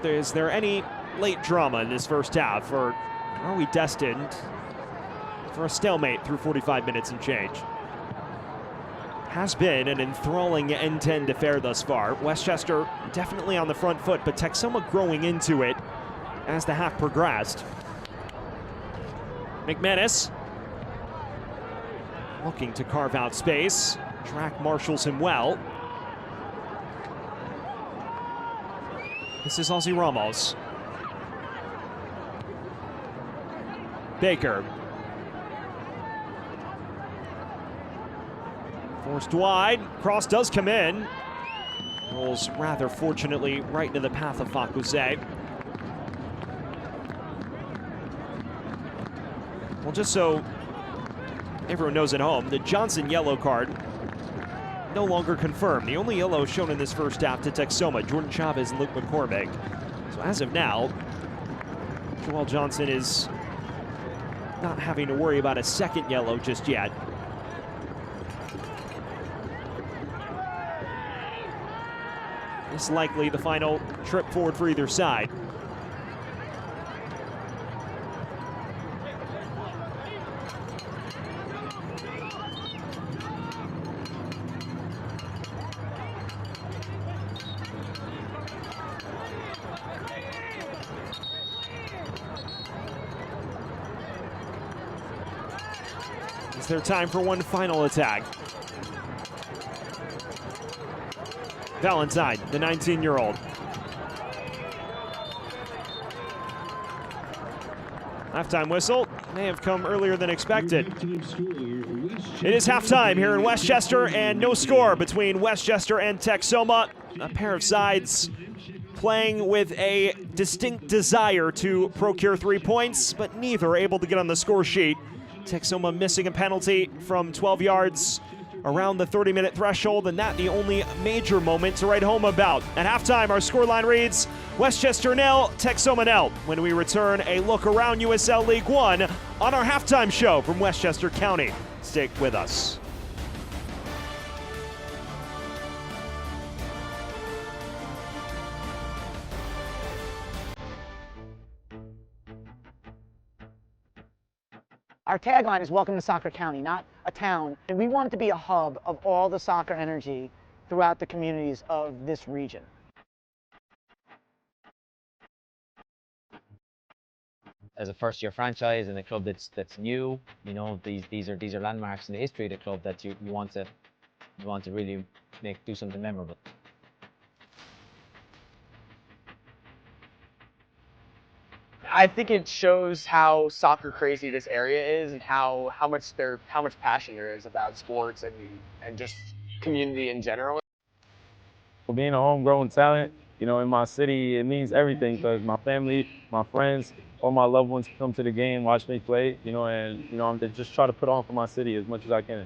Is there any late drama in this first half, or are we destined for a stalemate through 45 minutes and change? Has been an enthralling end-to-end affair thus far. Westchester definitely on the front foot, but Texoma growing into it as the half progressed. McManus looking to carve out space. Drac marshals him well. This is Ozzy Ramos. Baker. Forced wide. Cross does come in. Rolls rather fortunately right into the path of Fakuse. Well, just so everyone knows at home, the Johnson yellow card no longer confirmed. The only yellow shown in this first half to Texoma, Jordan Chavez and Luke McCormick. So as of now, Joel Johnson is not having to worry about a second yellow just yet. This is likely the final trip forward for either side. It's their time for one final attack. Valentine, the 19-year-old. Halftime whistle may have come earlier than expected. It is halftime here in Westchester, and no score between Westchester and Texoma. A pair of sides playing with a distinct desire to procure 3 points, but neither able to get on the score sheet. Texoma missing a penalty from 12 yards around the 30-minute threshold, and that the only major moment to write home about. At halftime, our scoreline reads Westchester 0, Texoma 0. When we return, a look around USL League One on our halftime show from Westchester County. Stick with us. Our tagline is welcome to Soccer County, not a town. And we want it to be a hub of all the soccer energy throughout the communities of this region. As a first-year franchise and a club that's new, you know, these are landmarks in the history of the club that you want to really do something memorable. I think it shows how soccer crazy this area is and how much passion there is about sports and just community in general. For being a homegrown talent, you know, in my city, it means everything because my family, my friends, all my loved ones come to the game, watch me play, you know, and, you know, I'm just try to put on for my city as much as I can.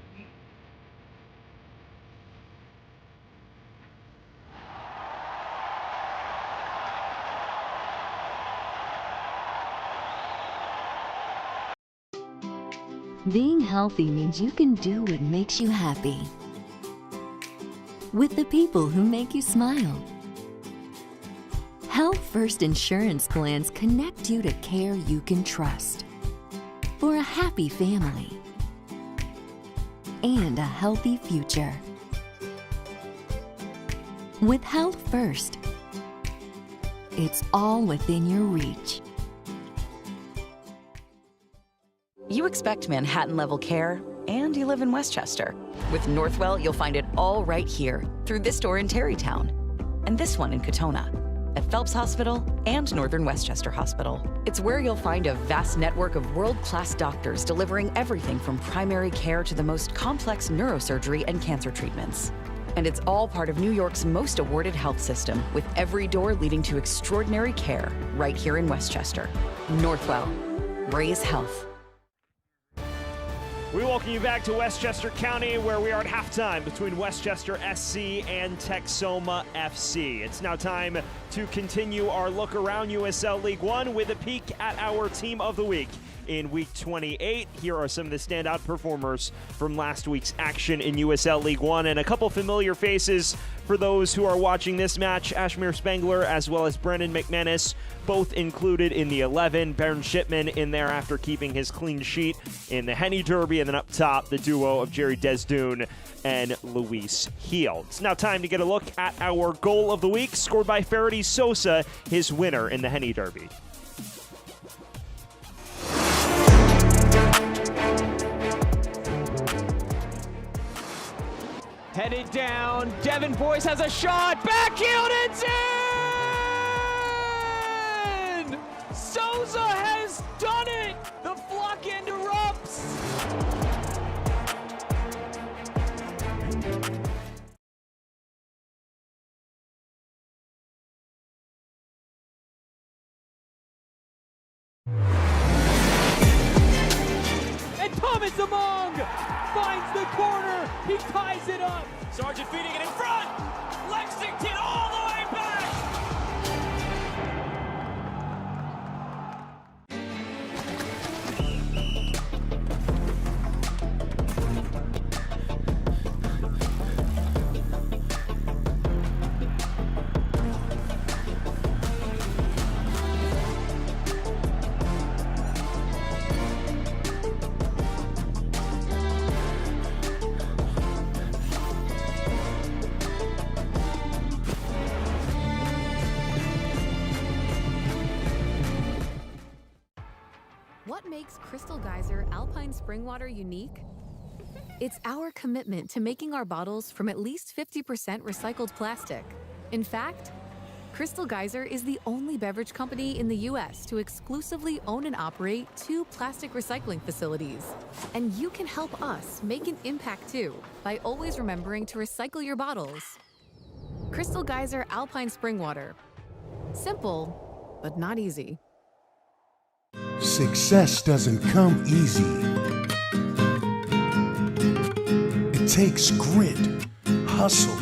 Being healthy means you can do what makes you happy. With the people who make you smile. Health First Insurance plans connect you to care you can trust. For a happy family. And a healthy future. With Health First, it's all within your reach. You expect Manhattan-level care, and you live in Westchester. With Northwell, you'll find it all right here through this store in Terrytown, and this one in Katona, at Phelps Hospital and Northern Westchester Hospital. It's where you'll find a vast network of world-class doctors delivering everything from primary care to the most complex neurosurgery and cancer treatments. And it's all part of New York's most awarded health system, with every door leading to extraordinary care right here in Westchester. Northwell. Raise health. We welcome you back to Westchester County, where we are at halftime between Westchester SC and Texoma FC. It's now time to continue our look around USL League One with a peek at our Team of the Week. In Week 28, here are some of the standout performers from last week's action in USL League One, and a couple familiar faces for those who are watching this match. Ashmere Spengler as well as Brennan McManus, both included in the 11. Baron Shipman in there after keeping his clean sheet in the Henny Derby, and then up top, the duo of Jerry Desdoon and Luis Heel. It's now time to get a look at our goal of the week, scored by Faraday Sosa, his winner in the Henny Derby. Headed down, Devin Boyce has a shot, backheel, it's in! Souza has done it! The flock interrupts! And Thomas Among finds the corner, he ties it up. Sargent feeding it in front, Lexington all the way back. What makes Crystal Geyser Alpine Spring Water unique? It's our commitment to making our bottles from at least 50% recycled plastic. In fact, Crystal Geyser is the only beverage company in the U.S. to exclusively own and operate 2 plastic recycling facilities. And you can help us make an impact too by always remembering to recycle your bottles. Crystal Geyser Alpine Spring Water. Simple, but not easy. Success doesn't come easy. It takes grit, hustle,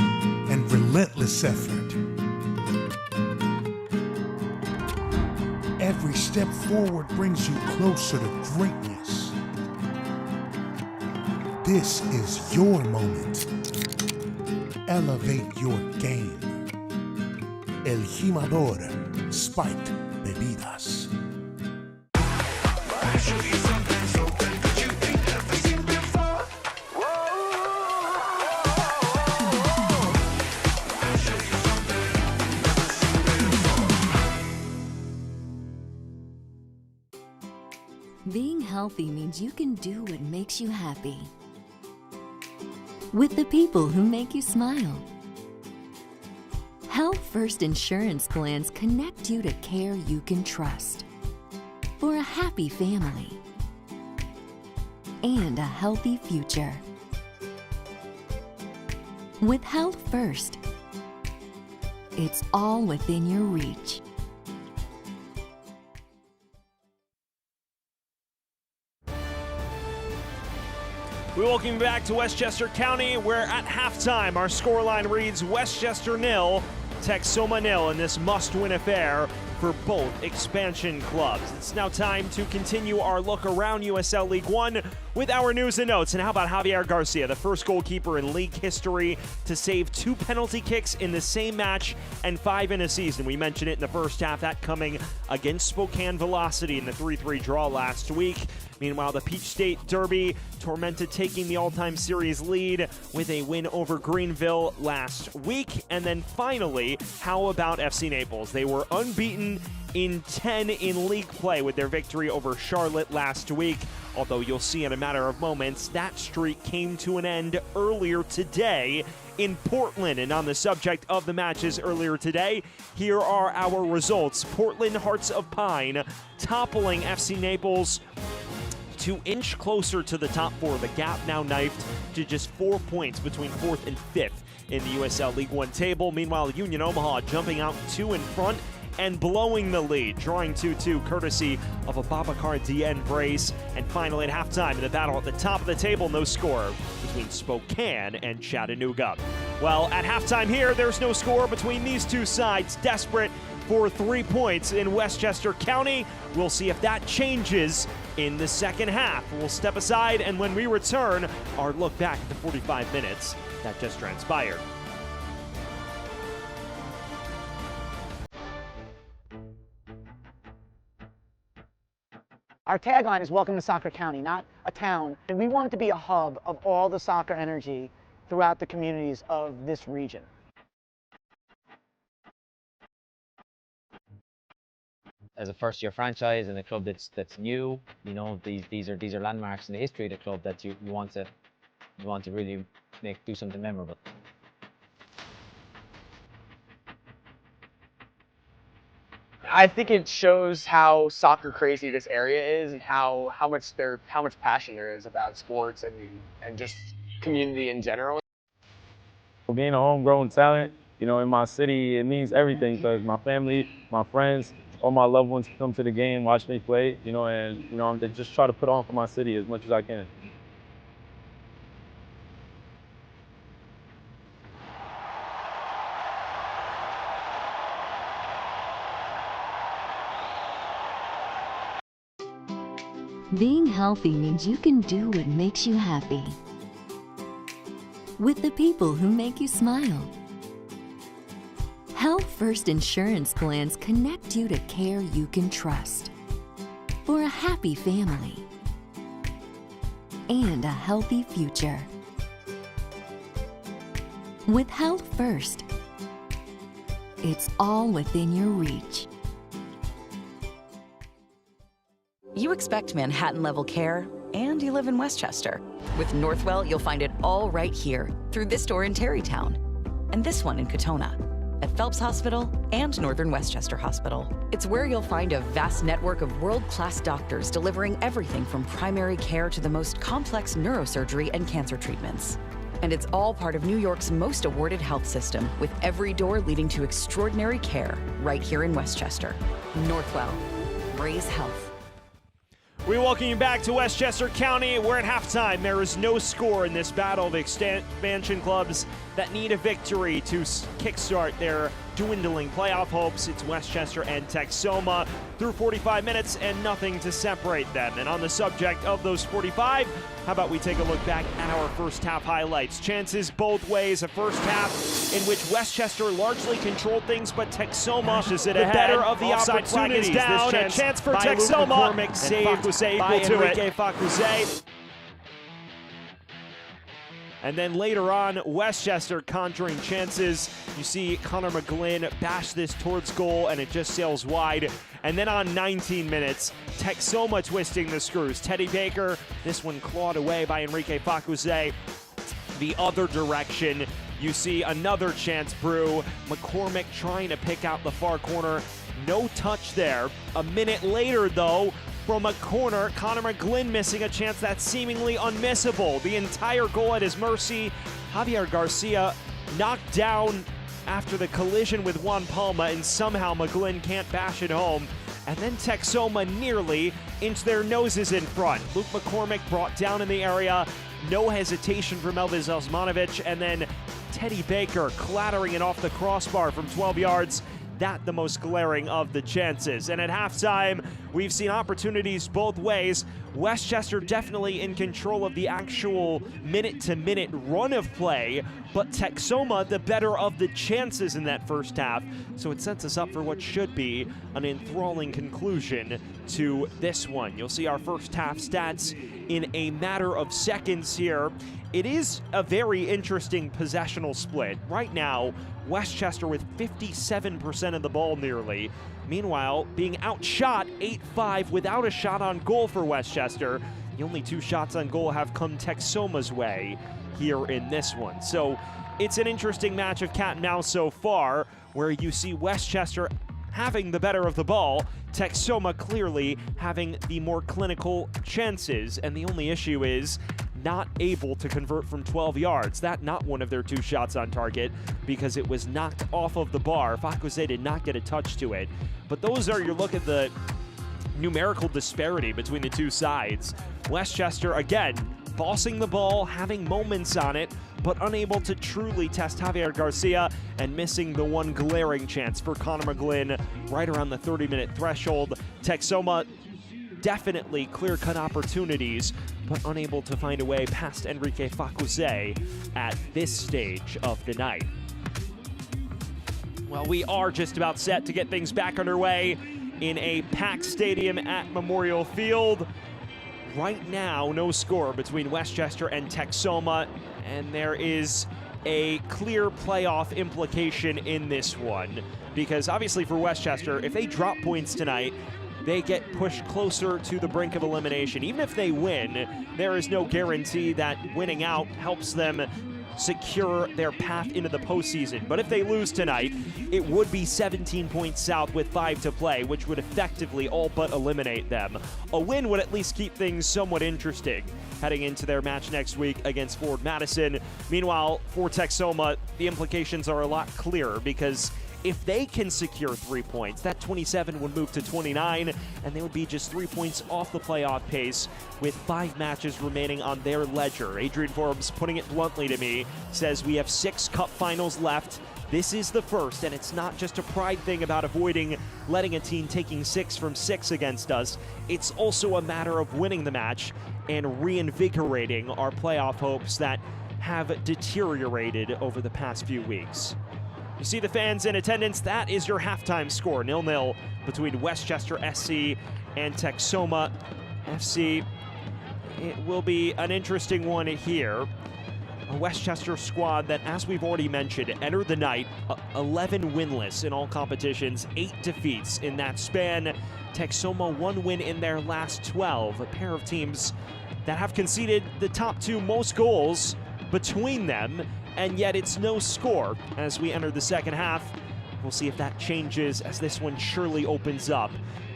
and relentless effort. Every step forward brings you closer to greatness. This is your moment. Elevate your game. El Jimador Spiked Bebidas. Being healthy means you can do what makes you happy. With the people who make you smile. Health First Insurance plans connect you to care you can trust. for a happy family and a healthy future. With health first, it's all within your reach. We welcome you back to Westchester County, where at halftime our scoreline reads Westchester 0, Texoma 0 in this must-win affair for both expansion clubs. It's now time to continue our look around USL League One with our news and notes. And how about Javier Garcia, the first goalkeeper in league history to save 2 penalty kicks in the same match and 5 in a season. We mentioned it in the first half, that coming against Spokane Velocity in the 3-3 draw last week. Meanwhile, the Peach State Derby, Tormenta taking the all-time series lead with a win over Greenville last week. And then finally, how about FC Naples? They were unbeaten in 10 in league play with their victory over Charlotte last week. Although you'll see in a matter of moments, that streak came to an end earlier today in Portland. And on the subject of the matches earlier today, here are our results. Portland Hearts of Pine toppling FC Naples to inch closer to the top 4. The gap now knifed to just 4 points between 4th and 5th in the USL League One table. Meanwhile, Union Omaha jumping out 2 in front and blowing the lead, drawing 2-2 courtesy of a Babacar Dieng brace. And finally at halftime in the battle at the top of the table, no score between Spokane and Chattanooga. Well, at halftime here, there's no score between these two sides, desperate for 3 points in Westchester County. We'll see if that changes in the second half. We'll step aside, and when we return, our look back at the 45 minutes that just transpired. Our tagline is welcome to Soccer County, not a town. And we want it to be a hub of all the soccer energy throughout the communities of this region. As a first-year franchise and a club that's new, you know, these are landmarks in the history of the club that you want to really do something memorable. I think it shows how soccer crazy this area is and how much passion there is about sports and just community in general. Being a homegrown talent, you know, in my city, it means everything because my family, my friends, all my loved ones come to the game, watch me play, you know, and you know, I just try to put on for my city as much as I can. Being healthy means you can do what makes you happy. With the people who make you smile. Health First insurance plans connect you to care you can trust. For a happy family and a healthy future. With Health First, it's all within your reach. You expect Manhattan-level care, and you live in Westchester. With Northwell, you'll find it all right here through this store in Terrytown, and this one in Katona, at Phelps Hospital and Northern Westchester Hospital. It's where you'll find a vast network of world-class doctors delivering everything from primary care to the most complex neurosurgery and cancer treatments. And it's all part of New York's most awarded health system, with every door leading to extraordinary care right here in Westchester. Northwell. Raise health. We welcome you back to Westchester County, where at halftime there is no score in this battle of expansion clubs that need a victory to kickstart their dwindling playoff hopes. It's Westchester and Texoma through 45 minutes and nothing to separate them. And on the subject of those 45, how about we take a look back at our first half highlights. Chances both ways, a first half in which Westchester largely controlled things, but Texoma the better of the opportunities. Down, a chance for Texoma. McCormick saved was equal to it. And then later on, Westchester conjuring chances. You see Connor McGlynn bash this towards goal, and it just sails wide. And then on 19 minutes, Texoma twisting the screws. Teddy Baker, this one clawed away by Enrique Facuzé. The other direction, you see another chance brew. McCormick trying to pick out the far corner. No touch there. A minute later, though, from a corner. Connor McGlynn missing a chance that's seemingly unmissable. The entire goal at his mercy. Javier Garcia knocked down after the collision with Juan Palma, and somehow McGlynn can't bash it home. And then Texoma nearly into their noses in front. Luke McCormick brought down in the area. No hesitation from Elvis Osmanovic, and then Teddy Baker clattering it off the crossbar from 12 yards. That the most glaring of the chances. And at halftime, we've seen opportunities both ways. Westchester definitely in control of the actual minute-to-minute run of play, but Texoma the better of the chances in that first half. So it sets us up for what should be an enthralling conclusion to this one. You'll see our first half stats in a matter of seconds here. It is a very interesting possessional split. Right now, Westchester with 57% of the ball nearly. Meanwhile, being outshot 8-5 without a shot on goal for Westchester. The only 2 shots on goal have come Texoma's way here in this one. So it's an interesting match of cat and mouse so far, where you see Westchester having the better of the ball, Texoma clearly having the more clinical chances, and the only issue is not able to convert from 12 yards. That not one of their 2 shots on target because it was knocked off of the bar. Fakose did not get a touch to it. But those are your look at the numerical disparity between the 2 sides. Westchester, again, bossing the ball, having moments on it, but unable to truly test Javier Garcia, and missing the one glaring chance for Connor McGlynn right around the 30-minute threshold. Texoma definitely clear-cut opportunities, but unable to find a way past Enrique Fakose at this stage of the night. Well, we are just about set to get things back underway in a packed stadium at Memorial Field. Right now, no score between Westchester and Texoma, and there is a clear playoff implication in this one, because obviously for Westchester, if they drop points tonight, they get pushed closer to the brink of elimination. Even if they win, there is no guarantee that winning out helps them secure their path into the postseason. But if they lose tonight, it would be 17 points south with 5 to play, which would effectively all but eliminate them. A win would at least keep things somewhat interesting heading into their match next week against Ford Madison. Meanwhile, for Texoma, the implications are a lot clearer, because if they can secure 3 points, that 27 would move to 29, and they would be just 3 points off the playoff pace with 5 matches remaining on their ledger. Adrian Forbes, putting it bluntly to me, says we have 6 cup finals left. This is the first, and it's not just a pride thing about avoiding letting a team taking 6 from 6 against us. It's also a matter of winning the match and reinvigorating our playoff hopes that have deteriorated over the past few weeks. You see the fans in attendance. That is your halftime score, 0-0 between Westchester SC and Texoma FC. It will be an interesting one here. A Westchester squad that, as we've already mentioned, entered the night 11 winless in all competitions, 8 defeats in that span. Texoma 1 win in their last 12. A pair of teams that have conceded the top 2 most goals between them, and yet it's no score as we enter the second half. We'll see if that changes as this one surely opens up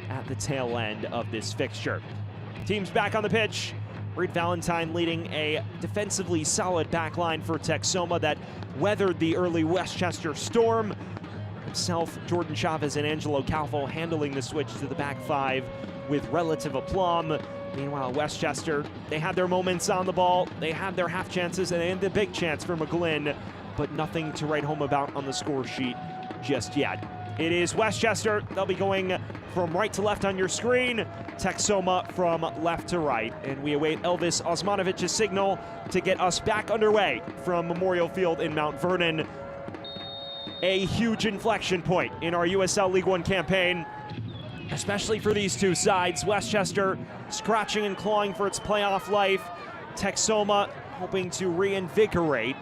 at the tail end of this fixture. Teams back on the pitch. Reed Valentine leading a defensively solid back line for Texoma that weathered the early Westchester storm. Himself, Jordan Chavez, and Angelo Calvo handling the switch to the back 5 with relative aplomb. Meanwhile, Westchester, they had their moments on the ball, they had their half chances, and they had the big chance for McGlynn, but nothing to write home about on the score sheet just yet. It is Westchester. They'll be going from right to left on your screen, Texoma from left to right. And we await Elvis Osmanovic's signal to get us back underway from Memorial Field in Mount Vernon. A huge inflection point in our USL League One campaign, especially for these 2 sides. Westchester scratching and clawing for its playoff life. Texoma hoping to reinvigorate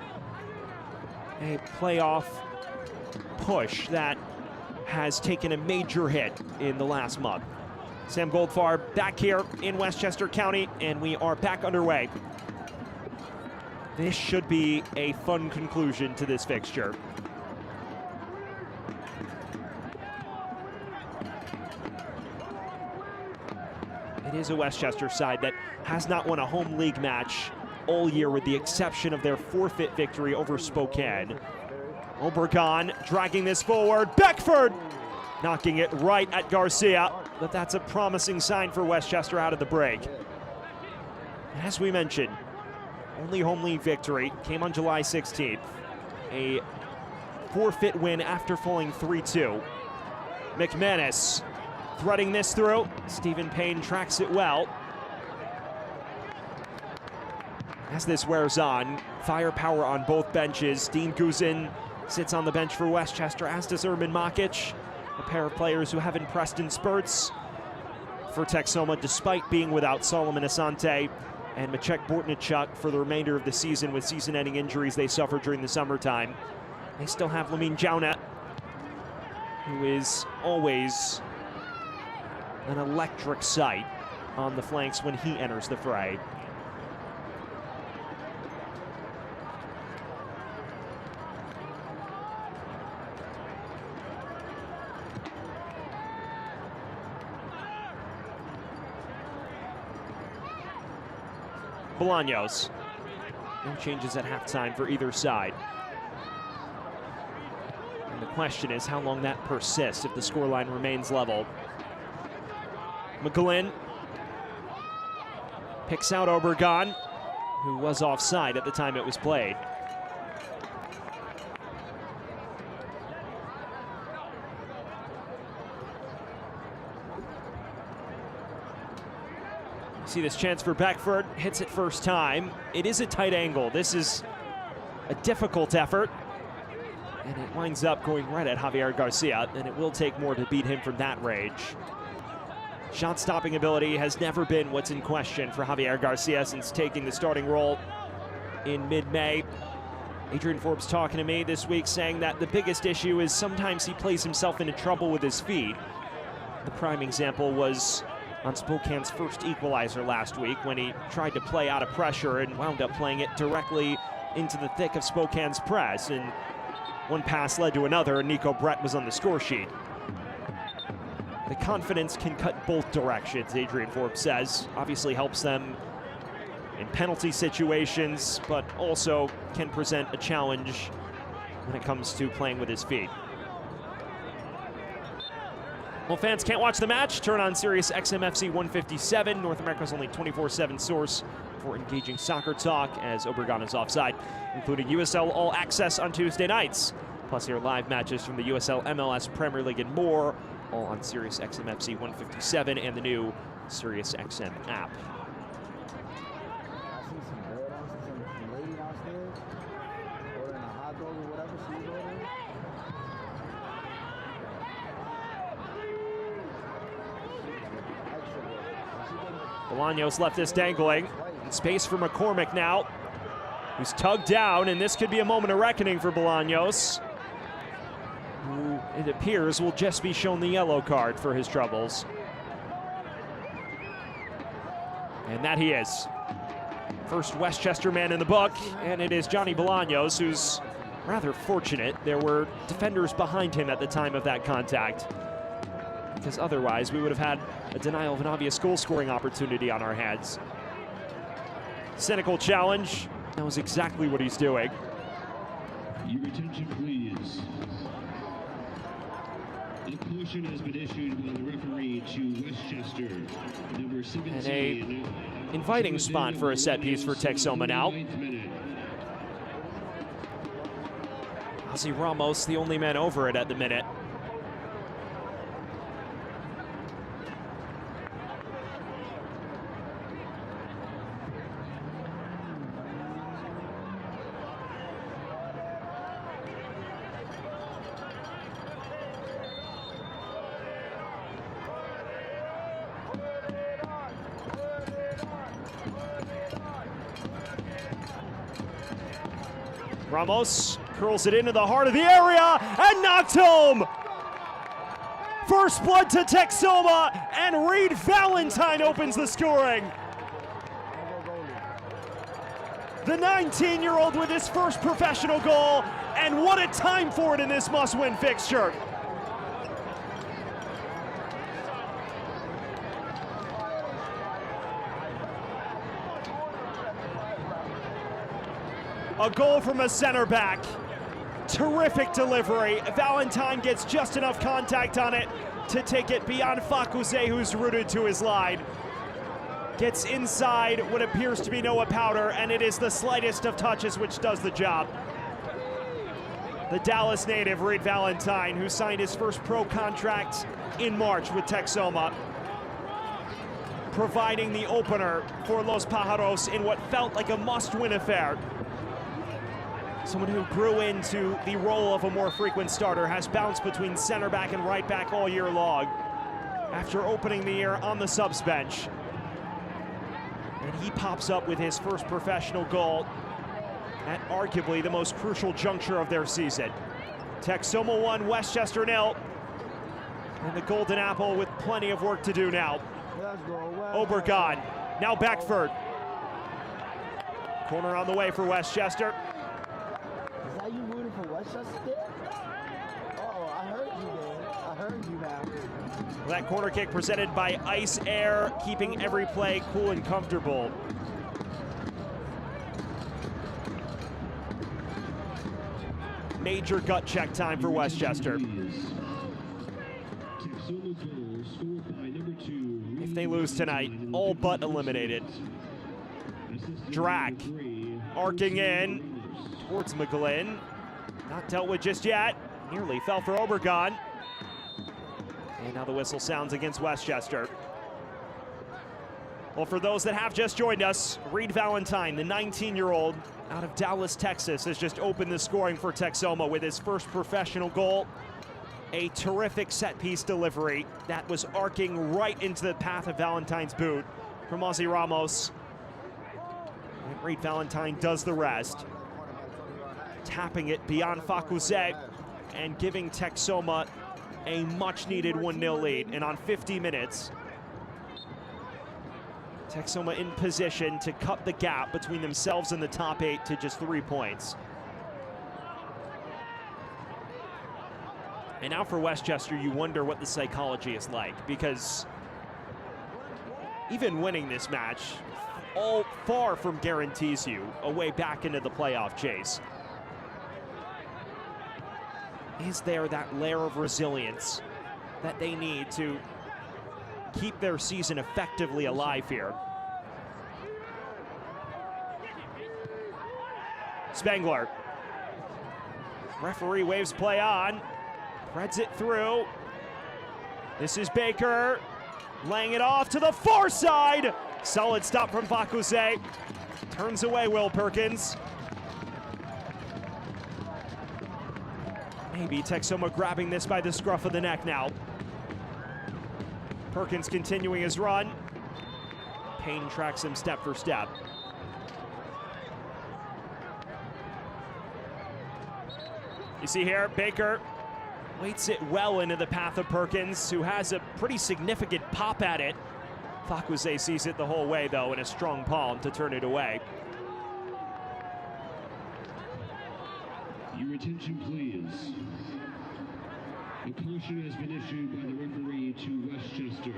a playoff push that has taken a major hit in the last month. Sam Goldfarb back here in Westchester County, and we are back underway. This should be a fun conclusion to this fixture. It is a Westchester side that has not won a home league match all year with the exception of their forfeit victory over Spokane. Obregon dragging this forward. Beckford knocking it right at Garcia, but that's a promising sign for Westchester out of the break. As we mentioned, only home league victory came on July 16th. A forfeit win after falling 3-2. McManus threading this through. Stephen Payne tracks it well. As this wears on, firepower on both benches. Dean Guzin sits on the bench for Westchester, as does Urban Makic, a pair of players who have impressed in spurts for Texoma, despite being without Solomon Asante and Maciek Bortnichuk for the remainder of the season with season-ending injuries they suffered during the summertime. They still have Lamine Jauna, who is always an electric sight on the flanks when he enters the fray. Bolaños. No changes at halftime for either side. And the question is how long that persists if the scoreline remains level. McGlynn picks out Obregon, who was offside at the time it was played. See this chance for Beckford, hits it first time. It is a tight angle. This is a difficult effort. And it winds up going right at Javier Garcia, and it will take more to beat him from that range. Shot-stopping ability has never been what's in question for Javier Garcia since taking the starting role in mid-May. Adrian Forbes talking to me this week saying that the biggest issue is sometimes he plays himself into trouble with his feet. The prime example was on Spokane's first equalizer last week when he tried to play out of pressure and wound up playing it directly into the thick of Spokane's press. And one pass led to another, and Nico Brett was on the score sheet. The confidence can cut both directions, Adrian Forbes says. Obviously helps them in penalty situations, but also can present a challenge when it comes to playing with his feet. Well, fans can't watch the match? Turn on Sirius XM FC 157, North America's only 24/7 source for engaging soccer talk, as Obregon is offside, including USL All Access on Tuesday nights. Plus hear live matches from the USL MLS Premier League and more, all on Sirius XM FC 157 and the new Sirius XM app. Bolaños left this dangling. In space for McCormick now, who's tugged down, and this could be a moment of reckoning for Bolaños, who it appears will just be shown the yellow card for his troubles. And that he is. First Westchester man in the book, and it is Johnny Bolaños, who's rather fortunate. There were defenders behind him at the time of that contact, because otherwise we would have had a denial of an obvious goal-scoring opportunity on our hands. Cynical challenge. Knows exactly what he's doing. Your attention, please. A caution has been issued by the referee to Westchester, number 17. And a inviting spot for a set piece for Texoma now. Ozzy Ramos, the only man over it at the minute. Ramos curls it into the heart of the area and knocked home. First blood to Texoma, and Reed Valentine opens the scoring. The 19-year-old with his first professional goal, and what a time for it in this must-win fixture. A goal from a center back. Terrific delivery. Valentine gets just enough contact on it to take it beyond Fakuse, who's rooted to his line. Gets inside what appears to be Noah Powder, and it is the slightest of touches which does the job. The Dallas native, Reed Valentine, who signed his first pro contract in March with Texoma, providing the opener for Los Pájaros in what felt like a must-win affair. Someone who grew into the role of a more frequent starter, has bounced between center back and right back all year long after opening the year on the subs bench. And he pops up with his first professional goal at arguably the most crucial juncture of their season. Texoma 1, Westchester 0. And the Golden Apple with plenty of work to do now. Obregon, now Beckford. Corner on the way for Westchester. Is that you rooting for Westchester? Oh, I heard you, man. I heard you now. That corner kick presented by Ice Air, keeping every play cool and comfortable. Major gut check time for Westchester. If they lose tonight, all but eliminated. Drac arcing in towards McGlynn. Not dealt with just yet. Nearly fell for Obregon. And now the whistle sounds against Westchester. Well, for those that have just joined us, Reed Valentine, the 19-year-old out of Dallas, Texas, has just opened the scoring for Texoma with his first professional goal. A terrific set-piece delivery that was arcing right into the path of Valentine's boot from Ozzy Ramos. And Reed Valentine does the rest, tapping it beyond Fakuse and giving Texoma a much-needed 1-0 lead. And on 50 minutes, Texoma in position to cut the gap between themselves and the top 8 to just 3 points. And now for Westchester, you wonder what the psychology is like, because even winning this match all far from guarantees you a way back into the playoff chase. Is there that layer of resilience that they need to keep their season effectively alive here? Spengler. Referee waves play on. Threads it through. This is Baker. Laying it off to the far side. Solid stop from Fakuse. Turns away Will Perkins. Maybe Texoma grabbing this by the scruff of the neck now. Perkins continuing his run. Payne tracks him step for step. You see here, Baker waits it well into the path of Perkins, who has a pretty significant pop at it. Fakuse sees it the whole way, though, in a strong palm to turn it away. Your attention, please. A caution has been issued by the referee to Westchester.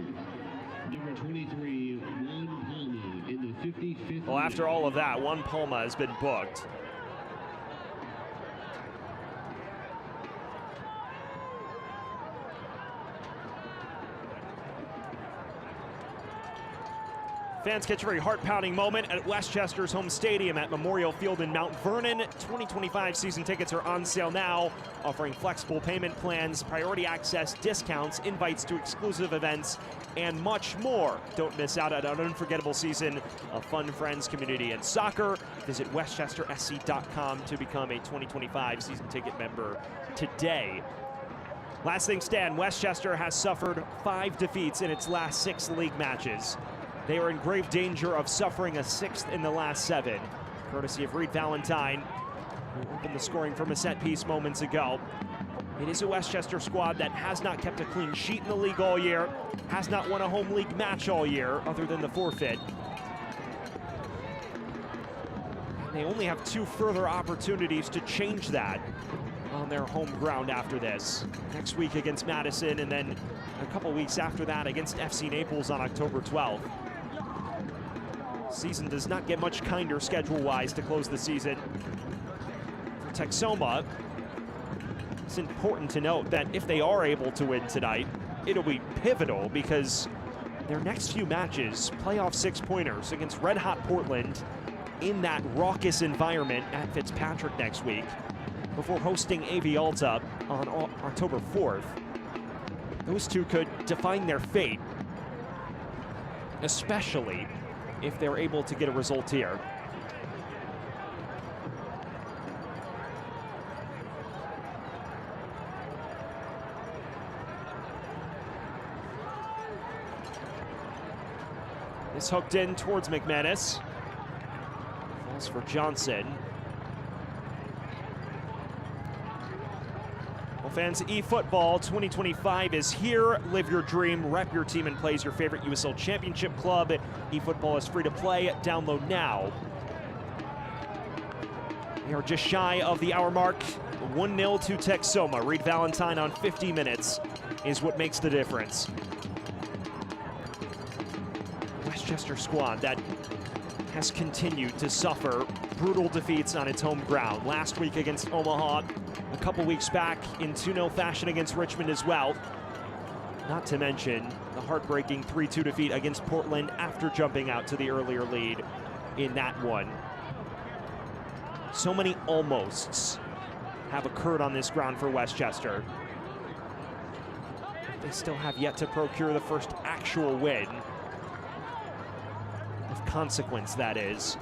Number 23, Juan Palma, in the 55th. Well, after all of that, Juan Palma has been booked. Fans catch a very heart-pounding moment at Westchester's home stadium at Memorial Field in Mount Vernon. 2025 season tickets are on sale now, offering flexible payment plans, priority access, discounts, invites to exclusive events, and much more. Don't miss out on an unforgettable season of fun, friends, community, and soccer. Visit westchestersc.com to become a 2025 season ticket member today. Last thing, Stan, Westchester has suffered 5 defeats in its last 6 league matches. They are in grave danger of suffering a 6th in the last 7, courtesy of Reed Valentine, who opened the scoring from a set piece moments ago. It is a Westchester squad that has not kept a clean sheet in the league all year, has not won a home league match all year, other than the forfeit. And they only have 2 further opportunities to change that on their home ground after this. Next week against Madison, and then a couple weeks after that against FC Naples on October 12th. Season does not get much kinder schedule-wise to close the season. For Texoma, it's important to note that if they are able to win tonight, it'll be pivotal because their next few matches, playoff six-pointers against red-hot Portland in that raucous environment at Fitzpatrick next week, before hosting AV Alta on October 4th. Those two could define their fate, especially if they're able to get a result here. This hooked in towards McManus. Falls for Johnson. Well, fans, eFootball 2025 is here. Live your dream, rep your team, and play as your favorite USL Championship club. eFootball is free to play. Download now. We are just shy of the hour mark. 1-0 to Texoma. Reed Valentine on 50 minutes is what makes the difference. Westchester squad that has continued to suffer brutal defeats on its home ground. Last week against Omaha, a couple weeks back in 2-0 fashion against Richmond as well. Not to mention the heartbreaking 3-2 defeat against Portland after jumping out to the earlier lead in that one. So many almosts have occurred on this ground for Westchester. They still have yet to procure the first actual win. Of consequence, that is.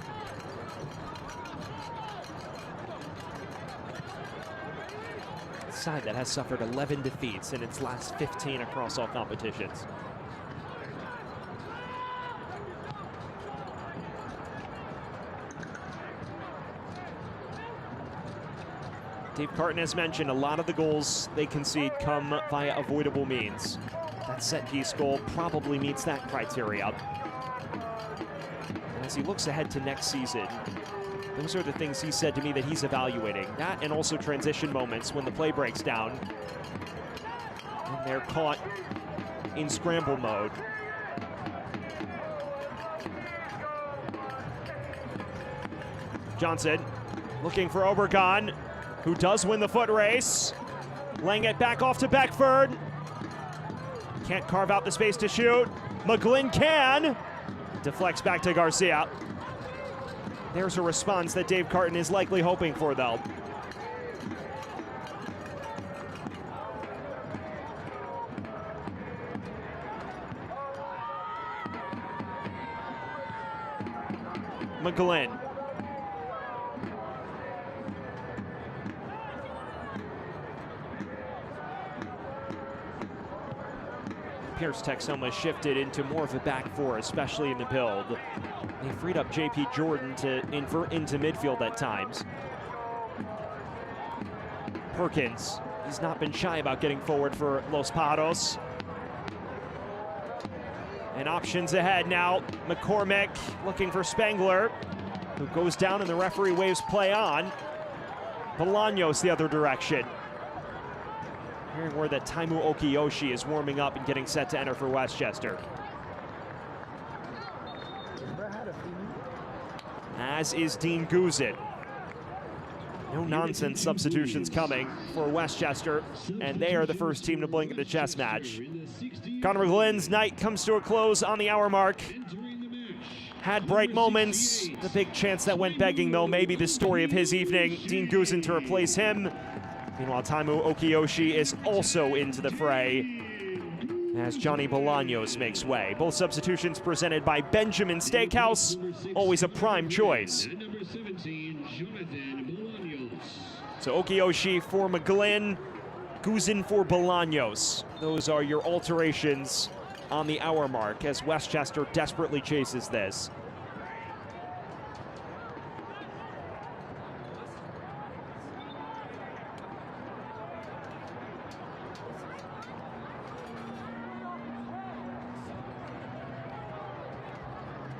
A side that has suffered 11 defeats in its last 15 across all competitions. Dave Carton has mentioned a lot of the goals they concede come via avoidable means. That set piece goal probably meets that criteria. As he looks ahead to next season, those are the things he said to me that he's evaluating. That and also transition moments when the play breaks down and they're caught in scramble mode. Johnson looking for Obregon, who does win the foot race. Laying it back off to Beckford. Can't carve out the space to shoot. McGlynn can. Deflects back to Garcia. There's a response that Dave Carton is likely hoping for, though. McGlynn. Appears Texoma shifted into more of a back four, especially in the build. They freed up JP Jordan to invert into midfield at times. Perkins, he's not been shy about getting forward for Los Patos. And options ahead now. McCormick looking for Spangler, who goes down and the referee waves play on. Bolaños the other direction. Hearing word that Taimu Okiyoshi is warming up and getting set to enter for Westchester. As is Dean Guzin. No nonsense substitutions coming for Westchester, and they are the first team to blink at the chess match. Connor McGlynn's night comes to a close on the hour mark. Had bright moments. The big chance that went begging, though, maybe the story of his evening. Dean Guzin to replace him. Meanwhile, Taimu Okiyoshi is also into the fray as Johnny Bolaños makes way. Both substitutions presented by Benjamin Steakhouse, always a prime choice. So Okiyoshi for McGlynn, Guzin for Bolaños. Those are your alterations on the hour mark as Westchester desperately chases this.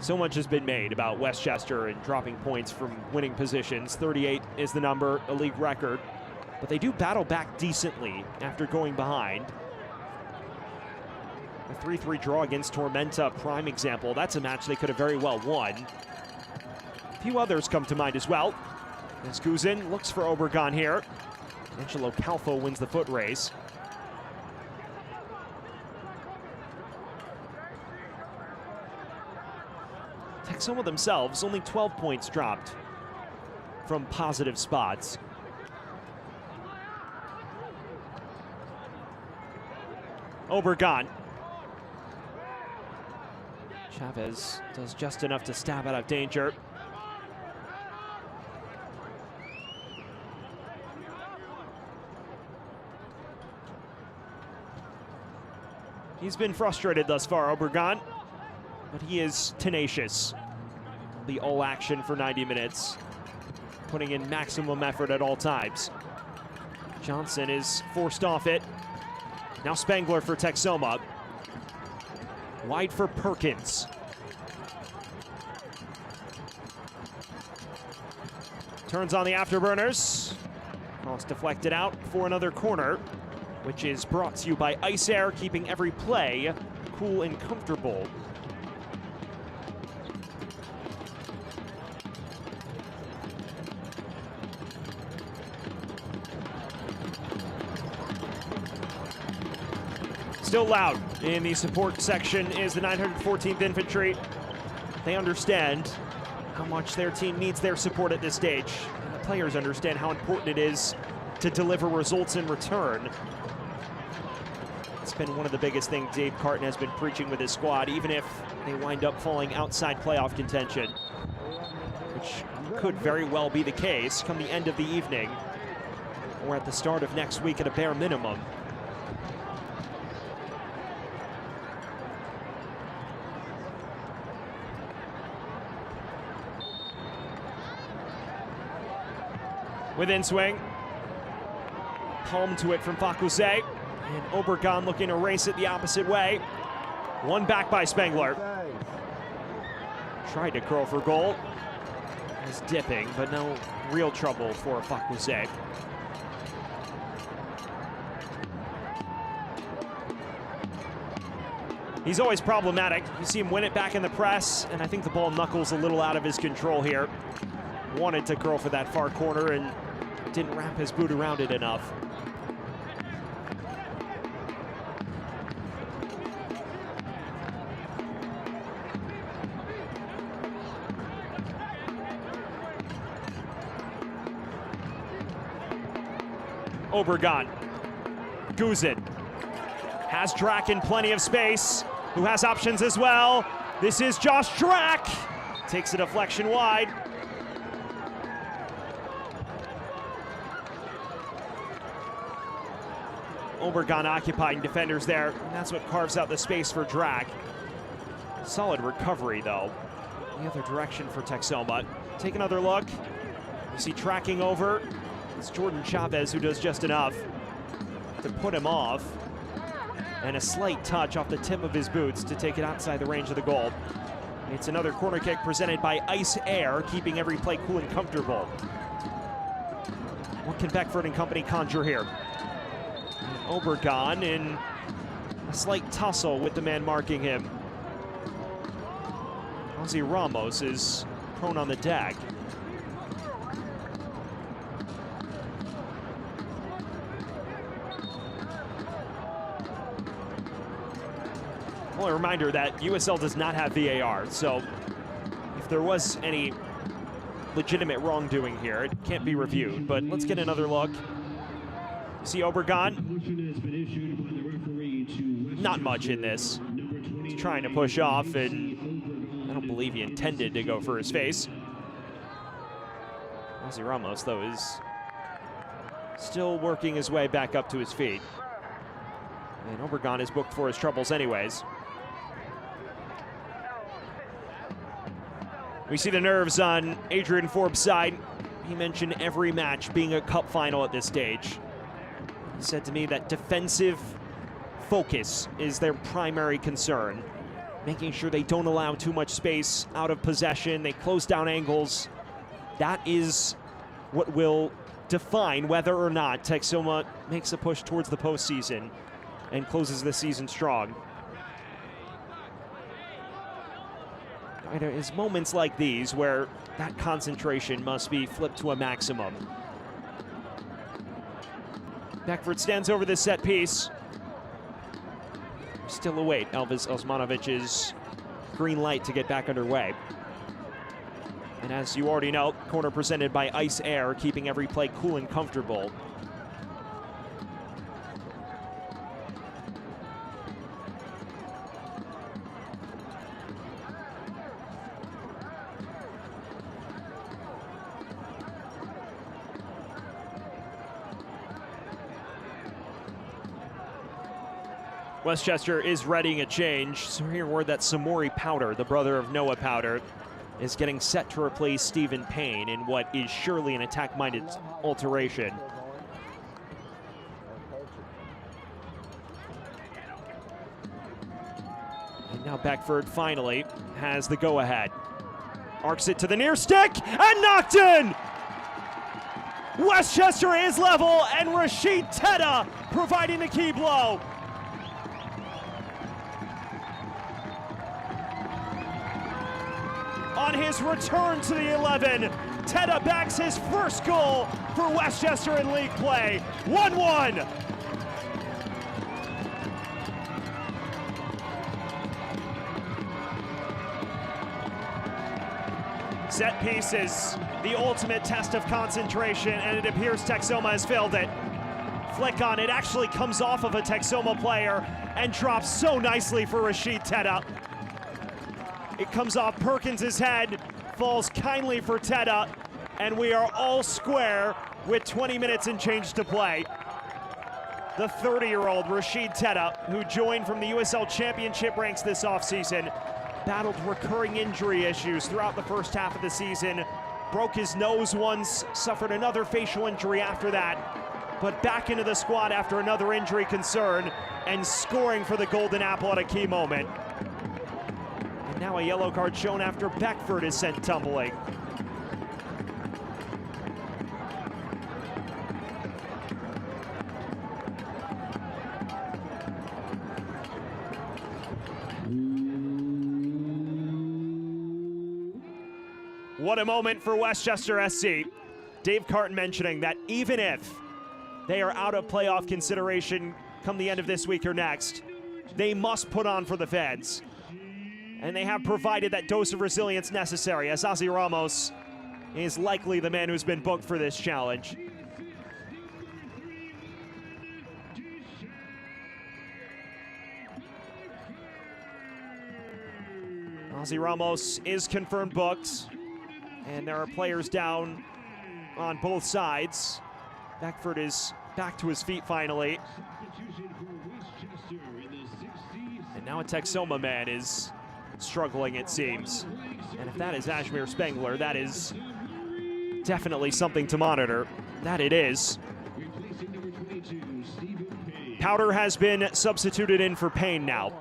So much has been made about Westchester and dropping points from winning positions. 38 is the number, a league record. But they do battle back decently after going behind. The 3-3 draw against Tormenta, prime example. That's a match they could have very well won. A few others come to mind as well. As Guzin looks for Obregon here. Angelo Calfo wins the foot race. Texoma themselves, only 12 points dropped from positive spots. Obregon. Chavez does just enough to stab out of danger. He's been frustrated thus far, Obregon, but he is tenacious. The all action for 90 minutes, putting in maximum effort at all times. Johnson is forced off it. Now Spangler for Texoma. Wide for Perkins. Turns on the afterburners. Cross deflected out for another corner, which is brought to you by Ice Air, keeping every play cool and comfortable. Still loud in the support section is the 914th Infantry. They understand how much their team needs their support at this stage. And the players understand how important it is to deliver results in return. It's been one of the biggest things Dave Carton has been preaching with his squad, even if they wind up falling outside playoff contention, which could very well be the case come the end of the evening or at the start of next week at a bare minimum. Within swing. Palm to it from Fakuse. And Obregon looking to race it the opposite way. One back by Spangler. Tried to curl for goal. Is dipping, but no real trouble for Fakuse. He's always problematic. You see him win it back in the press, and I think the ball knuckles a little out of his control here. Wanted to curl for that far corner and didn't wrap his boot around it enough. Obregon. Guzin has Drack in plenty of space, who has options as well. This is Josh Drack. Takes a deflection wide. Obregon occupying defenders there, and that's what carves out the space for Drack. Solid recovery, though. The other direction for Texoma. Take another look. You see tracking over. It's Jordan Chavez who does just enough to put him off. And a slight touch off the tip of his boots to take it outside the range of the goal. It's another corner kick presented by Ice Air, keeping every play cool and comfortable. What can Beckford and company conjure here? Obregon in a slight tussle with the man marking him. Ozzy Ramos is prone on the deck. Well, a reminder that USL does not have VAR, so if there was any legitimate wrongdoing here, it can't be reviewed. But let's get another look. See Obregon. Not much in this. He's trying to push off, and I don't believe he intended to go for his face. Ozzy Ramos, though, is still working his way back up to his feet. And Obregon is booked for his troubles anyways. We see the nerves on Adrian Forbes' side. He mentioned every match being a cup final at this stage. He said to me that defensive focus is their primary concern. Making sure they don't allow too much space out of possession. They close down angles. That is what will define whether or not Texoma makes a push towards the postseason and closes the season strong. It is moments like these where that concentration must be flipped to a maximum. Beckford stands over this set piece. Still await Elvis Osmanovic's green light to get back underway. And as you already know, corner presented by Ice Air, keeping every play cool and comfortable. Westchester is readying a change. So we're hearing word that Samori Powder, the brother of Noah Powder, is getting set to replace Stephen Payne in what is surely an attack-minded alteration. And now Beckford finally has the go-ahead. Arcs it to the near stick and knocked in! Westchester is level and Rashid Tedda providing the key blow. On his return to the 11, Tedda backs his first goal for Westchester in league play. 1-1. Set piece is the ultimate test of concentration, and it appears Texoma has failed it. Flick on it actually comes off of a Texoma player and drops so nicely for Rashid Tedda. It comes off Perkins' head, falls kindly for Tedda, and we are all square with 20 minutes and change to play. The 30-year-old Rashid Tedda, who joined from the USL Championship ranks this offseason, battled recurring injury issues throughout the first half of the season, broke his nose once, suffered another facial injury after that, but back into the squad after another injury concern and scoring for the Golden Apple at a key moment. Now a yellow card shown after Beckford is sent tumbling. What a moment for Westchester SC. Dave Carton mentioning that even if they are out of playoff consideration come the end of this week or next, they must put on for the fans. And they have provided that dose of resilience necessary, as Ozzy Ramos is likely the man who's been booked for this challenge. Ozzy Ramos is confirmed booked, and there are players down on both sides. Beckford is back to his feet finally. And now a Texoma man is struggling, it seems. And if that is Ashmir Spengler, that is definitely something to monitor. That it is. Powder has been substituted in for Payne now.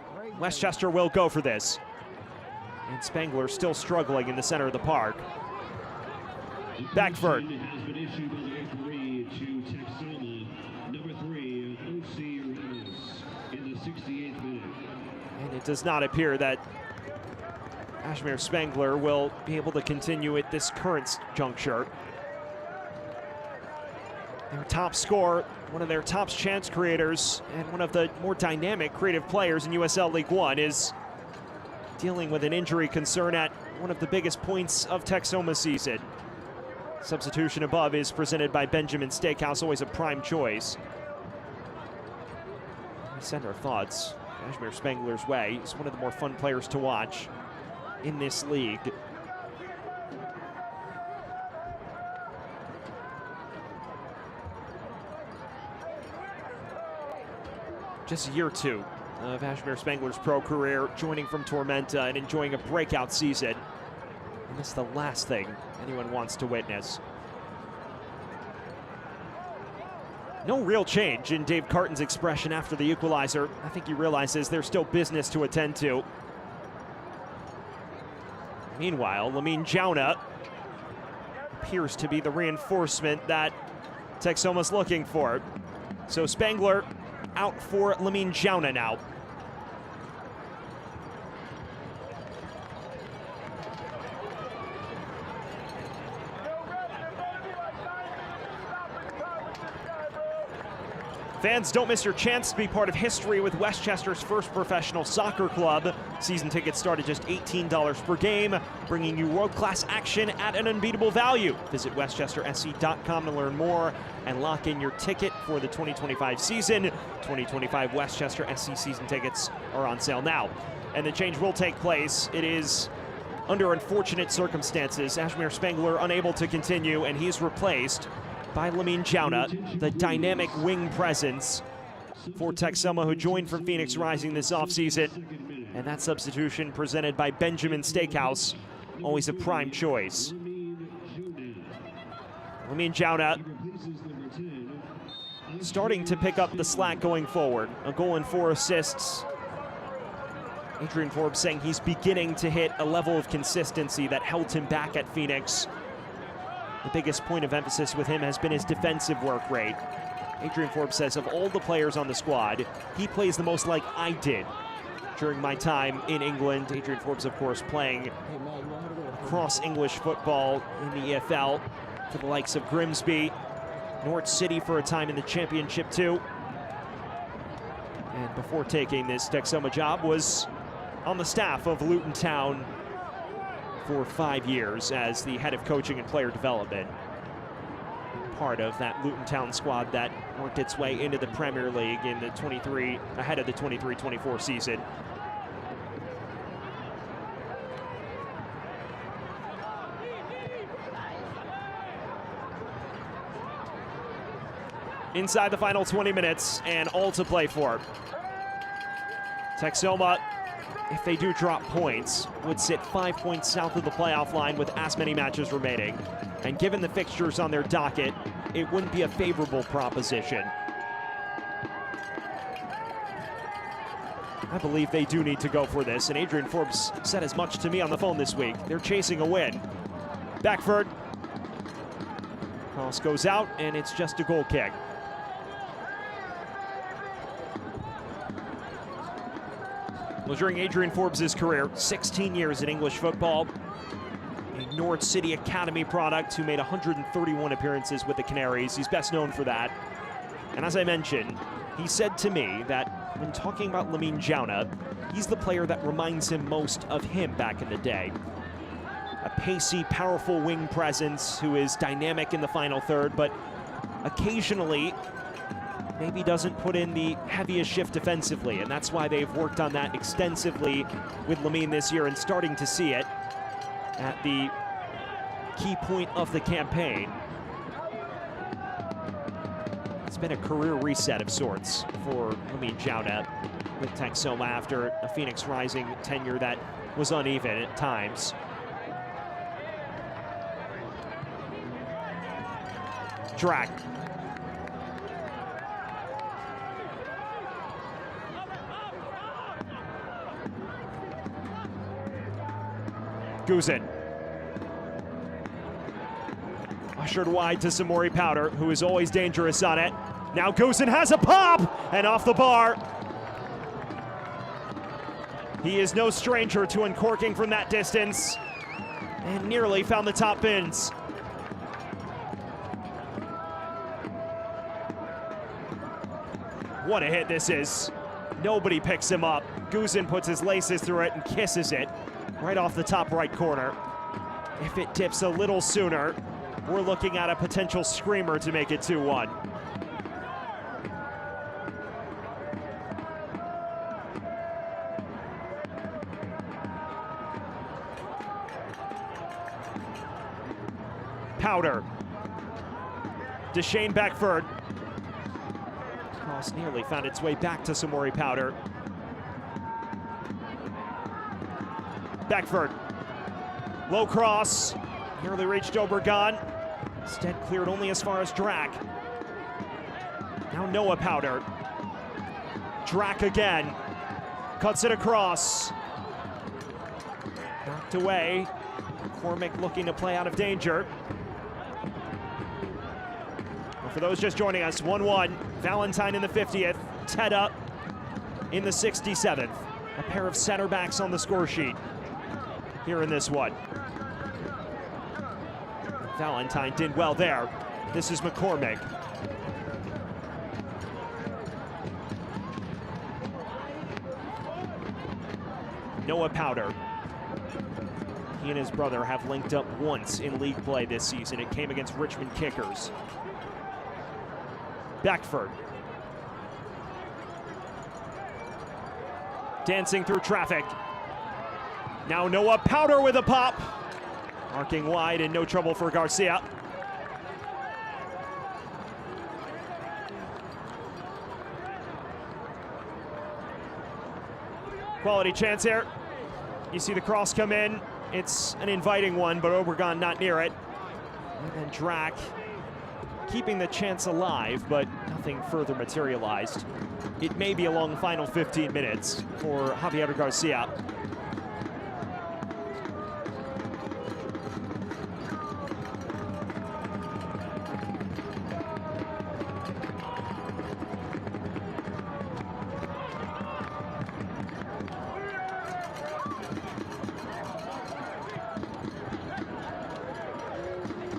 Westchester will go for this. And Spengler still struggling in the center of the park. Beckford. And it does not appear that Ashmir Spengler will be able to continue at this current juncture. Their top scorer, one of their top chance creators, and one of the more dynamic creative players in USL League One is dealing with an injury concern at one of the biggest points of Texoma's season. Substitution above is presented by Benjamin Steakhouse, always a prime choice. We send our thoughts Ashmir Spengler's way. He's one of the more fun players to watch in this league. Just year two of Ashmir Spengler's pro career, joining from Tormenta and enjoying a breakout season. And that's the last thing anyone wants to witness. No real change in Dave Carton's expression after the equalizer. I think he realizes there's still business to attend to. Meanwhile, Lamine Jauna appears to be the reinforcement that Texoma's looking for. So Spengler out for Lamine Jauna now. Fans, don't miss your chance to be part of history with Westchester's first professional soccer club. Season tickets start at just $18 per game, bringing you world-class action at an unbeatable value. Visit westchestersc.com to learn more and lock in your ticket for the 2025 season. 2025 Westchester SC season tickets are on sale now. And the change will take place. It is under unfortunate circumstances. Ashmir Spangler unable to continue, and he's replaced by Lamine Jauna, the dynamic wing presence for Texoma, who joined from Phoenix Rising this offseason. And that substitution presented by Benjamin Steakhouse, always a prime choice. Lamine Jauna starting to pick up the slack going forward. A goal and 4 assists. Adrian Forbes saying he's beginning to hit a level of consistency that held him back at Phoenix. The biggest point of emphasis with him has been his defensive work rate. Adrian Forbes says of all the players on the squad, he plays the most like I did during my time in England. Adrian Forbes, of course, playing across English football in the EFL for the likes of Grimsby, Norwich City for a time in the Championship too. And before taking this Texoma job was on the staff of Luton Town for 5 years as the head of coaching and player development. Part of that Luton Town squad that worked its way into the Premier League in the ahead of the 23-24 season. Inside the final 20 minutes and all to play for. Texoma, if they do drop points, would sit 5 points south of the playoff line with as many matches remaining. And given the fixtures on their docket, it wouldn't be a favorable proposition. I believe they do need to go for this, and Adrian Forbes said as much to me on the phone this week. They're chasing a win. Beckford. Cross goes out, and it's just a goal kick. Well, during Adrian Forbes' career, 16 years in English football, a Norwich City Academy product who made 131 appearances with the Canaries. He's best known for that. And as I mentioned, he said to me that when talking about Lamine Jauna, he's the player that reminds him most of him back in the day. A pacey, powerful wing presence who is dynamic in the final third, but occasionally maybe doesn't put in the heaviest shift defensively, and that's why they've worked on that extensively with Lamine this year and starting to see it at the key point of the campaign. It's been a career reset of sorts for Lamine Jauna with Texoma after a Phoenix Rising tenure that was uneven at times. Drac. Guzin. Ushered wide to Samori Powder, who is always dangerous on it. Now Guzin has a pop, and off the bar. He is no stranger to uncorking from that distance, and nearly found the top bins. What a hit this is. Nobody picks him up. Guzin puts his laces through it and kisses it right off the top right corner. If it tips a little sooner, we're looking at a potential screamer to make it 2-1. Powder. Deshane Beckford. Cross nearly found its way back to Samori Powder. Beckford. Low cross. Nearly reached Obregon. Instead cleared only as far as Drac. Now Noah Powder. Drac again. Cuts it across. Knocked away. McCormick looking to play out of danger. Well, for those just joining us, 1-1. Valentine in the 50th. Tedda in the 67th. A pair of center backs on the score sheet here in this one. Valentine did well there. This is McCormick. Noah Powder. He and his brother have linked up once in league play this season. It came against Richmond Kickers. Beckford. Dancing through traffic. Now Noah Powder with a pop. Marking wide and no trouble for Garcia. Quality chance here. You see the cross come in. It's an inviting one, but Obregon not near it. And then Drac keeping the chance alive, but nothing further materialized. It may be a long final 15 minutes for Javier Garcia.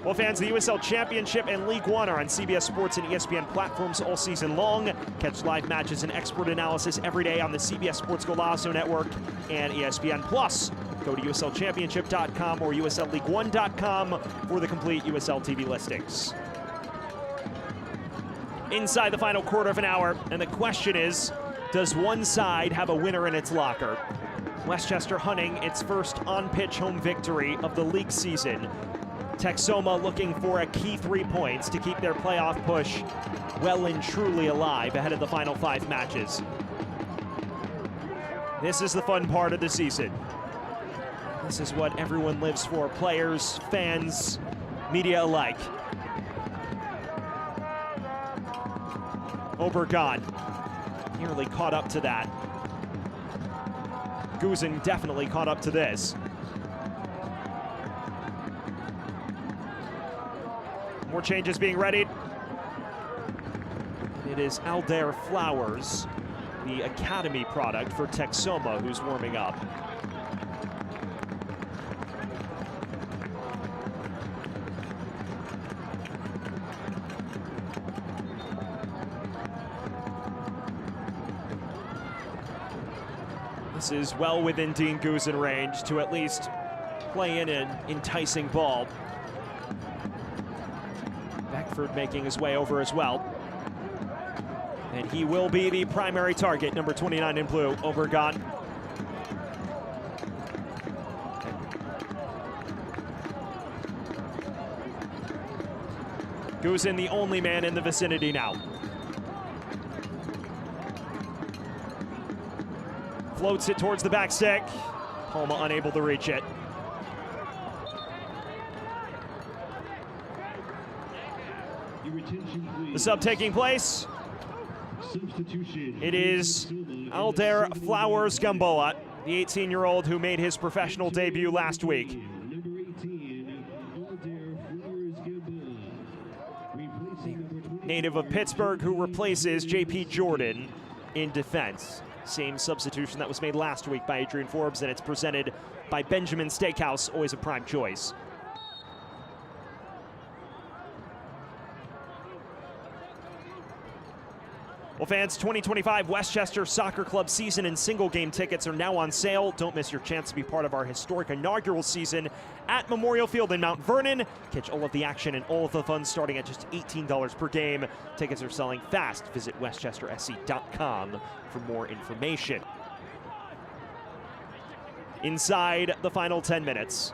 Well, fans, the USL Championship and League One are on CBS Sports and ESPN platforms all season long. Catch live matches and expert analysis every day on the CBS Sports Golazo Network and ESPN+. Go to USLChampionship.com or USLLeague1.com for the complete USL TV listings. Inside the final quarter of an hour, and the question is, does one side have a winner in its locker? Westchester hunting its first on-pitch home victory of the league season. Texoma looking for a key 3 points to keep their playoff push well and truly alive ahead of the final 5 matches. This is the fun part of the season. This is what everyone lives for, players, fans, media alike. Obregon nearly caught up to that. Guzin definitely caught up to this. More changes being readied. It is Aldair Flowers, the Academy product for Texoma, who's warming up. This is well within Dean Guzin range to at least play in an enticing ball. Beckford making his way over as well. And he will be the primary target, number 29 in blue, Obregon. Guzin the only man in the vicinity now. Floats it towards the back stick. Palma unable to reach it. The sub taking place. It is Aldair Flowers Gamboa, the 18-year-old who made his professional debut last week. Native of Pittsburgh, who replaces JP Jordan in defense. Same substitution that was made last week by Adrian Forbes, and it's presented by Benjamin Steakhouse, always a prime choice. Well, fans, 2025 Westchester Soccer Club season and single game tickets are now on sale. Don't miss your chance to be part of our historic inaugural season at Memorial Field in Mount Vernon. Catch all of the action and all of the fun starting at just $18 per game. Tickets are selling fast. Visit westchestersc.com for more information. Inside the final 10 minutes.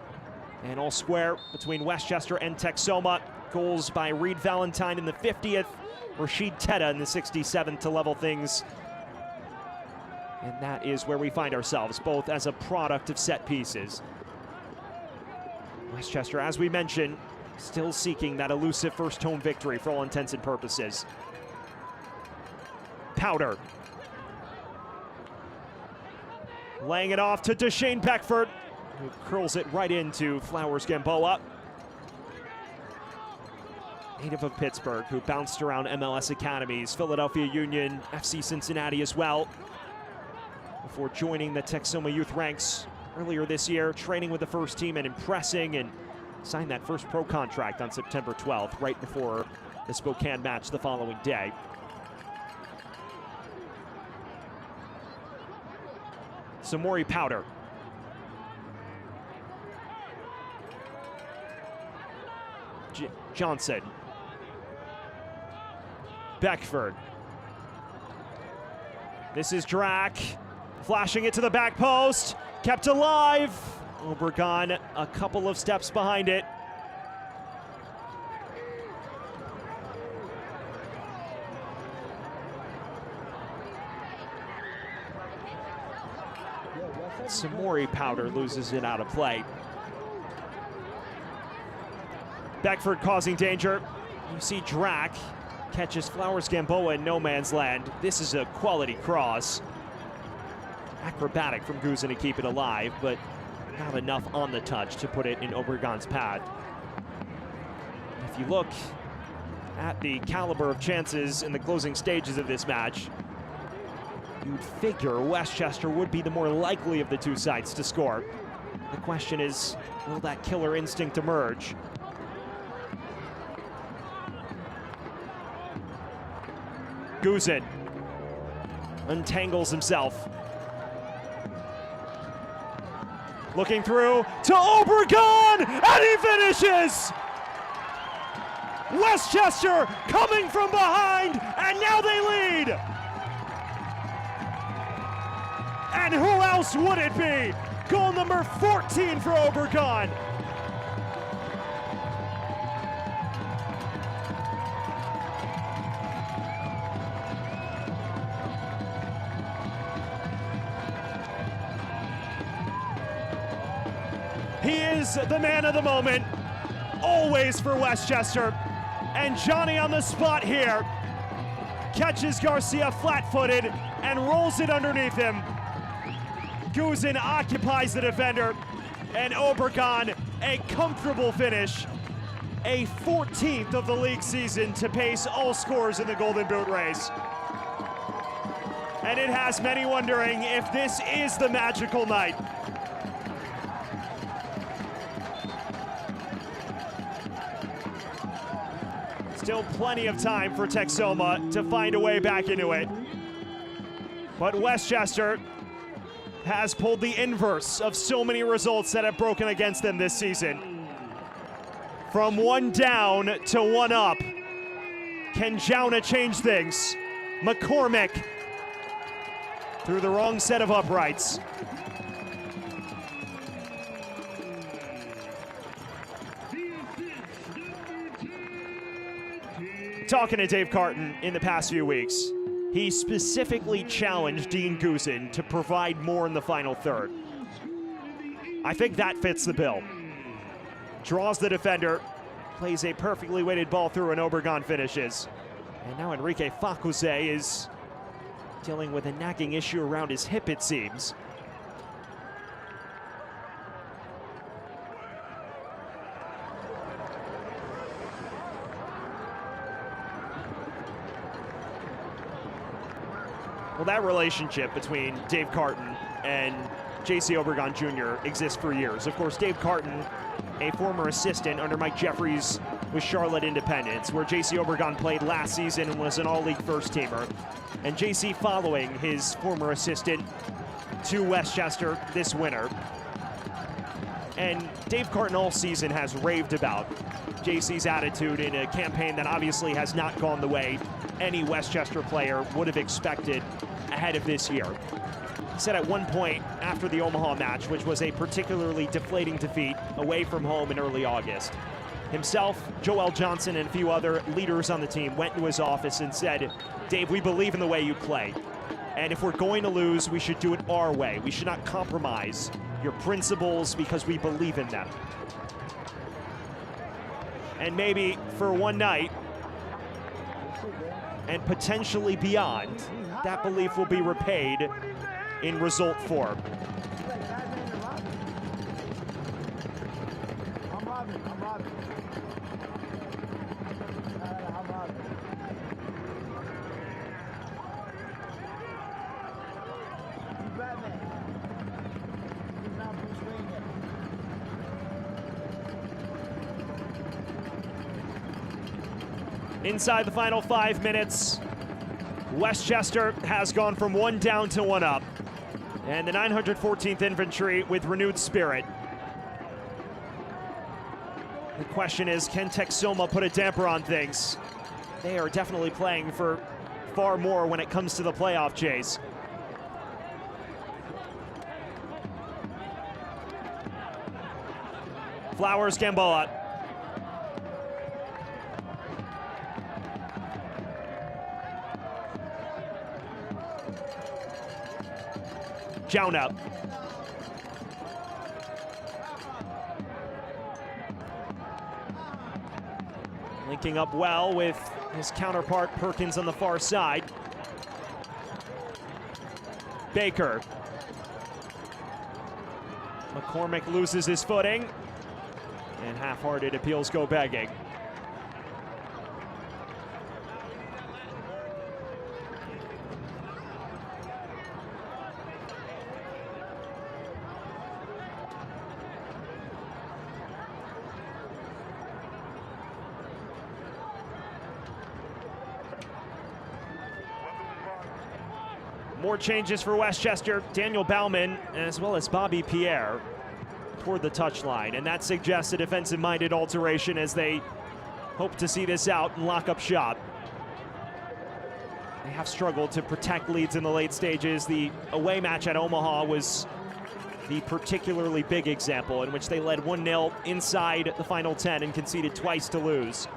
And all square between Westchester and Texoma. Goals by Reed Valentine in the 50th. Rashid Teta in the 67th to level things. And that is where we find ourselves, both as a product of set pieces. Westchester, as we mentioned, still seeking that elusive first home victory for all intents and purposes. Powder. Laying it off to Deshane Beckford, who curls it right into Flowers Gamboa. Native of Pittsburgh, who bounced around MLS academies, Philadelphia Union, FC Cincinnati as well, before joining the Texoma Youth ranks earlier this year, training with the first team and impressing, and signed that first pro contract on September 12th, right before the Spokane match the following day. Samori Powder Johnson. Beckford. This is Drac, flashing it to the back post, kept alive. Obregon a couple of steps behind it. Samori Powder loses it out of play. Beckford causing danger. You see Drac catches Flowers Gamboa in no man's land. This is a quality cross. Acrobatic from Guzin to keep it alive, but not enough on the touch to put it in Obregon's path. If you look at the caliber of chances in the closing stages of this match, you'd figure Westchester would be the more likely of the two sides to score. The question is, will that killer instinct emerge? Guzin untangles himself. Looking through to Obregon, and he finishes! Westchester coming from behind, and now they lead! And who else would it be? Goal number 14 for Obregon. He is the man of the moment, always for Westchester. And Johnny on the spot here catches Garcia flat-footed and rolls it underneath him. Guzin occupies the defender, and Obregon a comfortable finish. A 14th of the league season to pace all scores in the Golden Boot race. And it has many wondering if this is the magical night. Still plenty of time for Texoma to find a way back into it. But Westchester has pulled the inverse of so many results that have broken against them this season. From one down to one up. Can Jauna change things? McCormick through the wrong set of uprights. Talking to Dave Carton in the past few weeks, he specifically challenged Dean Guzin to provide more in the final third. I think that fits the bill. Draws the defender, plays a perfectly weighted ball through, and Obregon finishes. And now Enrique Facuse is dealing with a nagging issue around his hip, it seems. Well, that relationship between Dave Carton and J.C. Obregon Jr. exists for years. Of course, Dave Carton, a former assistant under Mike Jeffries with Charlotte Independence, where J.C. Obregon played last season and was an all-league first-teamer. And J.C. following his former assistant to Westchester this winter. And Dave Carton all season has raved about J.C.'s attitude in a campaign that obviously has not gone the way any Westchester player would have expected ahead of this year. He said at one point after the Omaha match, which was a particularly deflating defeat away from home in early August, himself, Joel Johnson, and a few other leaders on the team went to his office and said, "Dave, we believe in the way you play. And if we're going to lose, we should do it our way. We should not compromise your principles because we believe in them." And maybe for one night, and potentially beyond, that belief will be repaid in result form. Inside the final 5 minutes, Westchester has gone from one down to one up. And the 914th Infantry with renewed spirit. The question is, can Texoma put a damper on things? They are definitely playing for far more when it comes to the playoff chase. Flowers, Gamboa. Jauna. Linking up well with his counterpart Perkins on the far side. Baker. McCormick loses his footing, and half-hearted appeals go begging. More changes for Westchester. Daniel Bauman, as well as Bobby Pierre, toward the touchline, and that suggests a defensive-minded alteration as they hope to see this out and lock up shop. They have struggled to protect leads in the late stages. The away match at Omaha was the particularly big example in which they led 1-0 inside the final 10 and conceded twice to lose.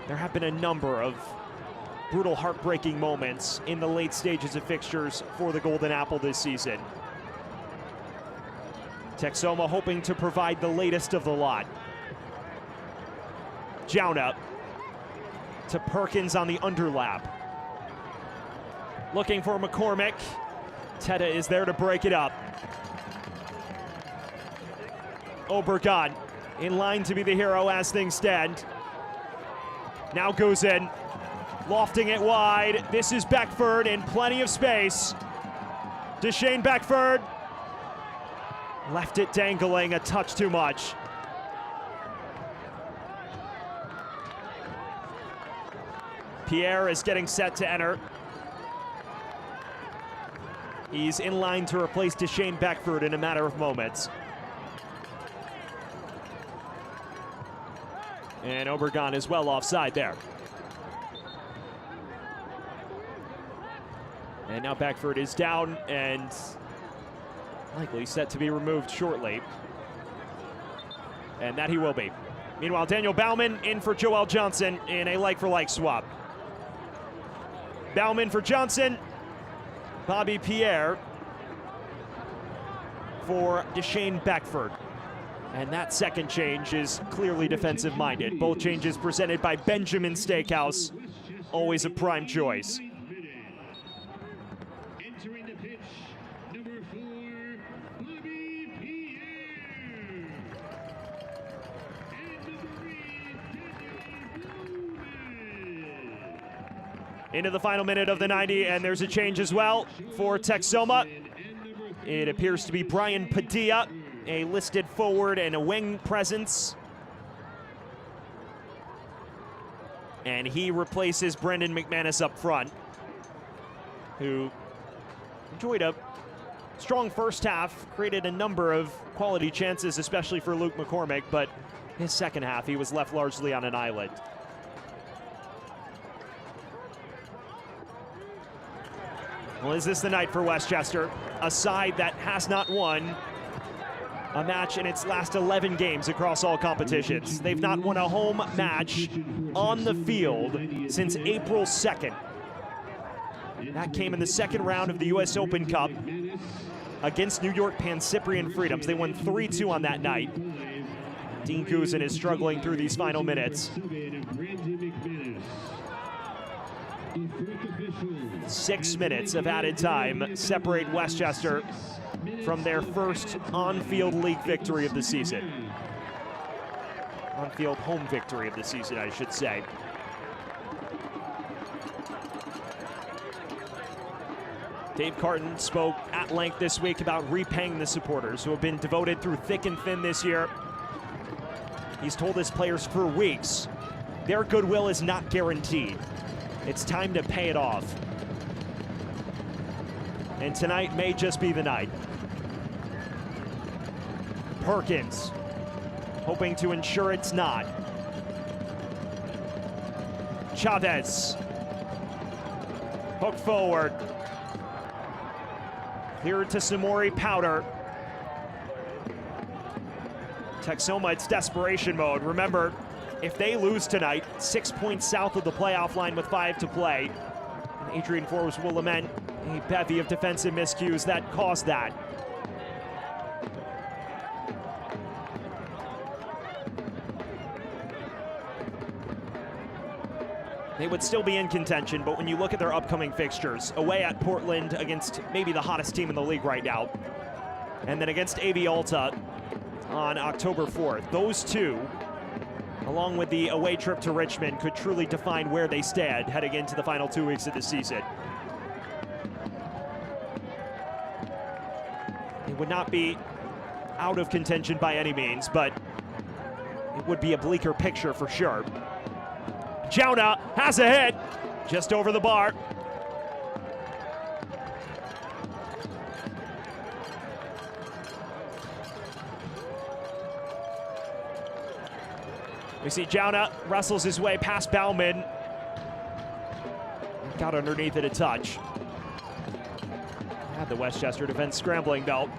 There have been a number of brutal, heartbreaking moments in the late stages of fixtures for the Golden Apple this season. Texoma hoping to provide the latest of the lot. Jauna to Perkins on the underlap. Looking for McCormick. Teta is there to break it up. Obregon in line to be the hero as things stand. Now goes in. Lofting it wide. This is Beckford in plenty of space. Deshane Beckford. Left it dangling a touch too much. Pierre is getting set to enter. He's in line to replace Deshane Beckford in a matter of moments. And Obregon is well offside there. And now Beckford is down and likely set to be removed shortly. And that he will be. Meanwhile, Daniel Bauman in for Joel Johnson in a like-for-like swap. Bauman for Johnson. Bobby Pierre for Deshane Beckford. And that second change is clearly defensive-minded. Both changes presented by Benjamin Steakhouse. Always a prime choice. Entering the pitch, number 4, Bobby Pierre. And number 8, Daniel Bauman. Into the final minute of the 90, and there's a change as well for Texoma. It appears to be Brian Padilla, a listed forward and a wing presence. And he replaces Brendan McManus up front, who enjoyed a strong first half, created a number of quality chances, especially for Luke McCormick, but his second half, he was left largely on an island. Well, is this the night for Westchester? A side that has not won a match in its last 11 games across all competitions. They've not won a home match on the field since April 2nd. That came in the second round of the US Open Cup against New York Pan Cyprian Freedoms. They won 3-2 on that night. Dean Guzin is struggling through these final minutes. 6 minutes of added time separate Westchester from their first on-field league victory of the season. On-field home victory of the season, I should say. Dave Carton spoke at length this week about repaying the supporters who have been devoted through thick and thin this year. He's told his players for weeks, their goodwill is not guaranteed. It's time to pay it off. And tonight may just be the night. Perkins hoping to ensure it's not. Chavez. Hook forward. Cleared to Samori Powder. Texoma, it's desperation mode. Remember, if they lose tonight, 6 points south of the playoff line with 5 to play. And Adrian Forbes will lament a bevy of defensive miscues that caused that. They would still be in contention, but when you look at their upcoming fixtures, away at Portland against maybe the hottest team in the league right now, and then against AV Alta on October 4th, those two, along with the away trip to Richmond, could truly define where they stand heading into the final 2 weeks of the season. It would not be out of contention by any means, but it would be a bleaker picture for sure. Jauna has a hit, just over the bar. We see Jauna wrestles his way past Bauman. Got underneath it a touch. Had the Westchester defense scrambling though.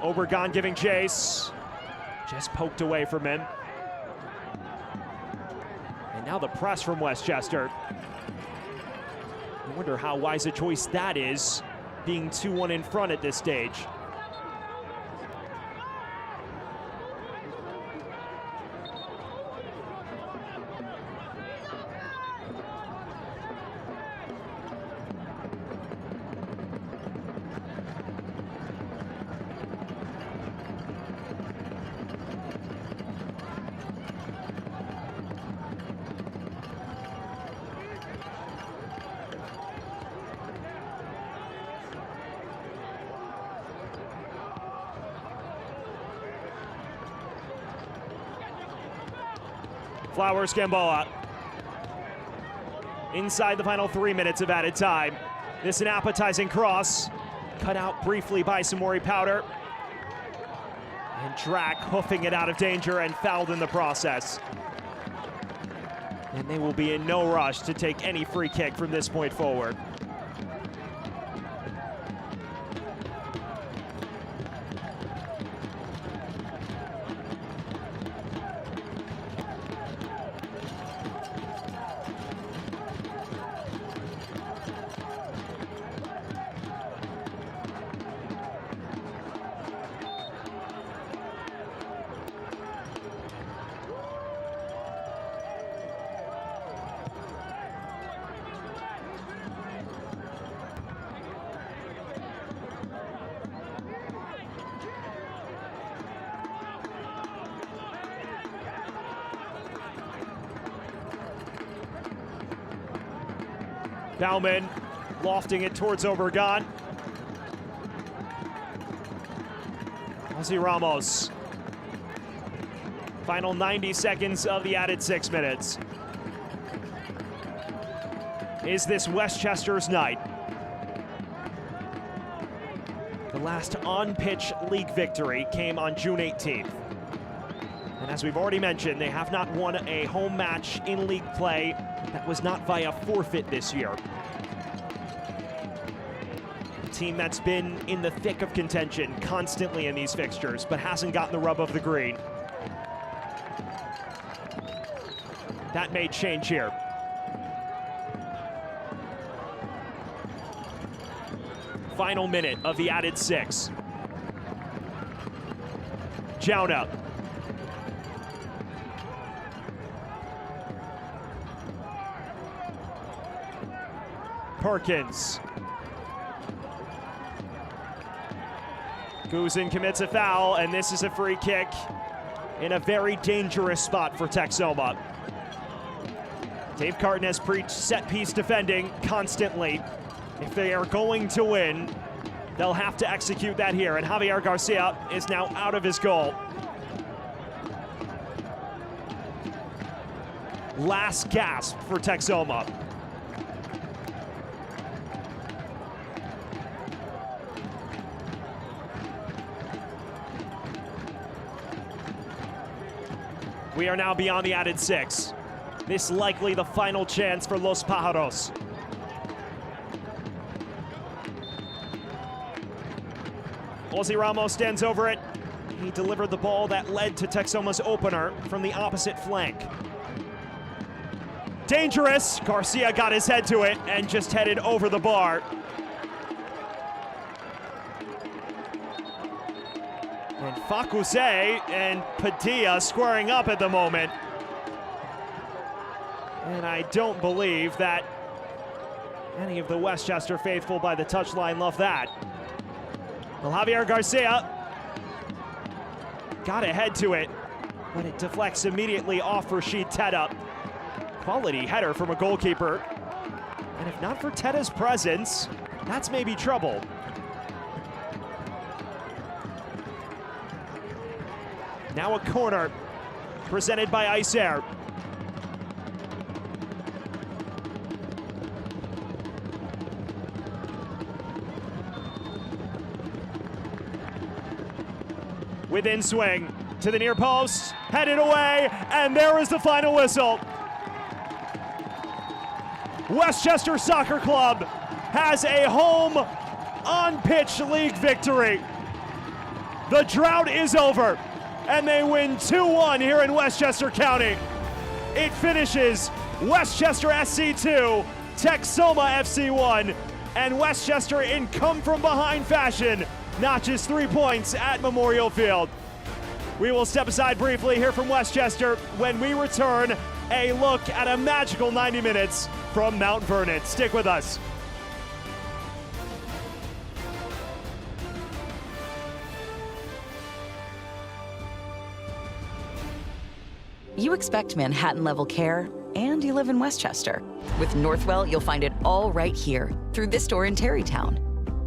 Obregon giving chase. Just poked away from him. And now the press from Westchester. I wonder how wise a choice that is, being 2-1 in front at this stage. Flowers Gamboa. Inside the final 3 minutes of added time. This an appetizing cross. Cut out briefly by Samori Powder. And Drac hoofing it out of danger and fouled in the process. And they will be in no rush to take any free kick from this point forward. Bauman lofting it towards Obregon. Ozzy Ramos. Final 90 seconds of the added 6 minutes. Is this Westchester's night? The last on-pitch league victory came on June 18th. And as we've already mentioned, they have not won a home match in league play that was not via forfeit this year. A team that's been in the thick of contention constantly in these fixtures, but hasn't gotten the rub of the green. That may change here. Final minute of the added 6. Jauna. Perkins. Guzin commits a foul, and this is a free kick in a very dangerous spot for Texoma. Dave Carton has preached set-piece defending constantly. If they are going to win, they'll have to execute that here, and Javier Garcia is now out of his goal. last gasp for Texoma. We are now beyond the added 6. This likely the final chance for Los Pájaros. Ozzy Ramos stands over it. He delivered the ball that led to Texoma's opener from the opposite flank. Dangerous. Garcia got his head to it and just headed over the bar. And Facuse and Padilla squaring up at the moment. And I don't believe that any of the Westchester faithful by the touchline love that. Well, Javier Garcia got a head to it, but it deflects immediately off Rashid Teta. Quality header from a goalkeeper. And if not for Teta's presence, that's maybe trouble. Now a corner presented by Icer. Within swing to the near post, headed away, and there is the final whistle. Westchester Soccer Club has a home on-pitch league victory. The drought is over, and they win 2-1 here in Westchester County. It finishes Westchester SC 2, Texoma FC 1, and Westchester in come-from-behind fashion notches 3 points at Memorial Field. We will step aside briefly here from Westchester. When we return, a look at a magical 90 minutes from Mount Vernon. Stick with us. You expect Manhattan-level care, and you live in Westchester. With Northwell, you'll find it all right here through this store in Terrytown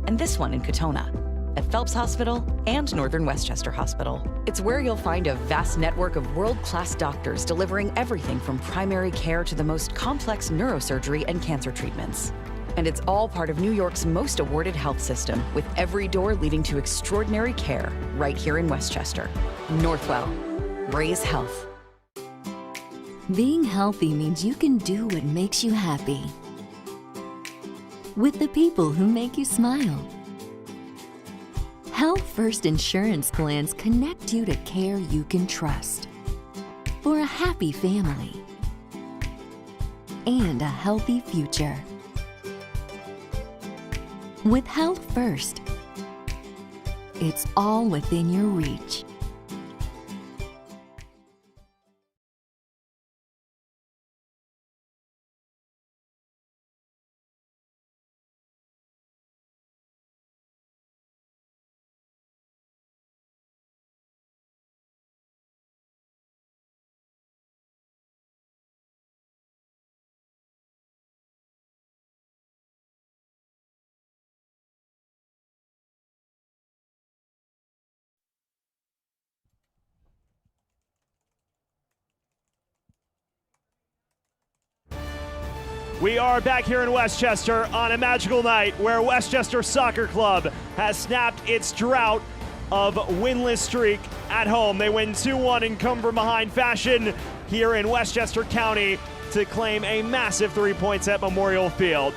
and this one in Katona, at Phelps Hospital and Northern Westchester Hospital. It's where you'll find a vast network of world-class doctors delivering everything from primary care to the most complex neurosurgery and cancer treatments. And it's all part of New York's most awarded health system, with every door leading to extraordinary care right here in Westchester. Northwell. Raise health. Being healthy means you can do what makes you happy. With the people who make you smile. Health First insurance plans connect you to care you can trust. For a happy family and a healthy future. With Health First, it's all within your reach. We are back here in Westchester on a magical night where Westchester Soccer Club has snapped its drought of winless streak at home. They win 2-1 in come-from-behind fashion here in Westchester County to claim a massive 3 points at Memorial Field.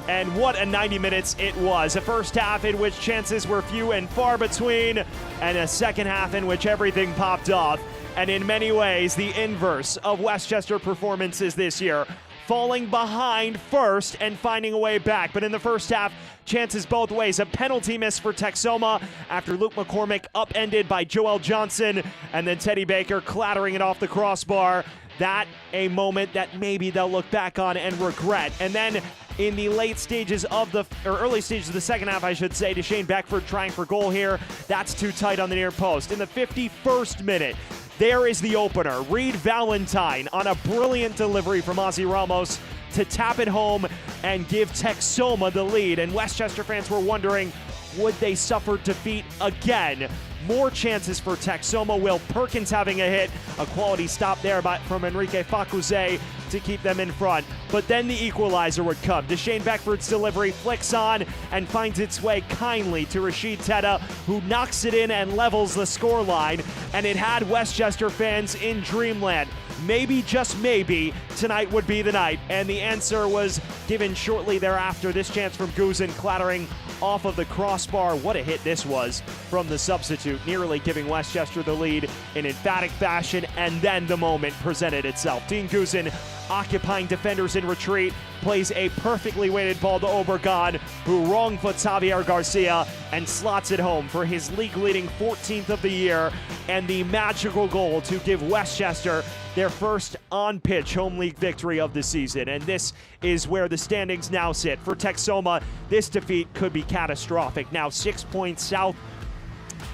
And what a 90 minutes it was. A first half in which chances were few and far between, and a second half in which everything popped off. And in many ways, the inverse of Westchester performances this year. Falling behind first and finding a way back. But in the first half, chances both ways. A penalty miss for Texoma after Luke McCormick upended by Joel Johnson, and then Teddy Baker clattering it off the crossbar. That a moment that maybe they'll look back on and regret. And then in the early stages of the second half, I should say, Deshane Beckford trying for goal here. That's too tight on the near post. In the 51st minute, there is the opener. Reed Valentine on a brilliant delivery from Ozzy Ramos to tap it home and give Texoma the lead. And Westchester fans were wondering, would they suffer defeat again? More chances for Texoma. Will Perkins having a hit. A quality stop there from Enrique Facuse to keep them in front, but then the equalizer would come. Deshane Beckford's delivery flicks on and finds its way kindly to Rashid Teta, who knocks it in and levels the scoreline, and it had Westchester fans in dreamland. Maybe, just maybe, tonight would be the night, and the answer was given shortly thereafter. This chance from Guzin clattering off of the crossbar. What a hit this was from the substitute, nearly giving Westchester the lead in emphatic fashion, and then the moment presented itself. Dean Guzin, occupying defenders in retreat, plays a perfectly weighted ball to Obregon, who wrong foots Javier Garcia and slots it home for his league-leading 14th of the year, and the magical goal to give Westchester their first on-pitch home league victory of the season. And this is where the standings now sit. For Texoma, this defeat could be catastrophic. Now 6 points south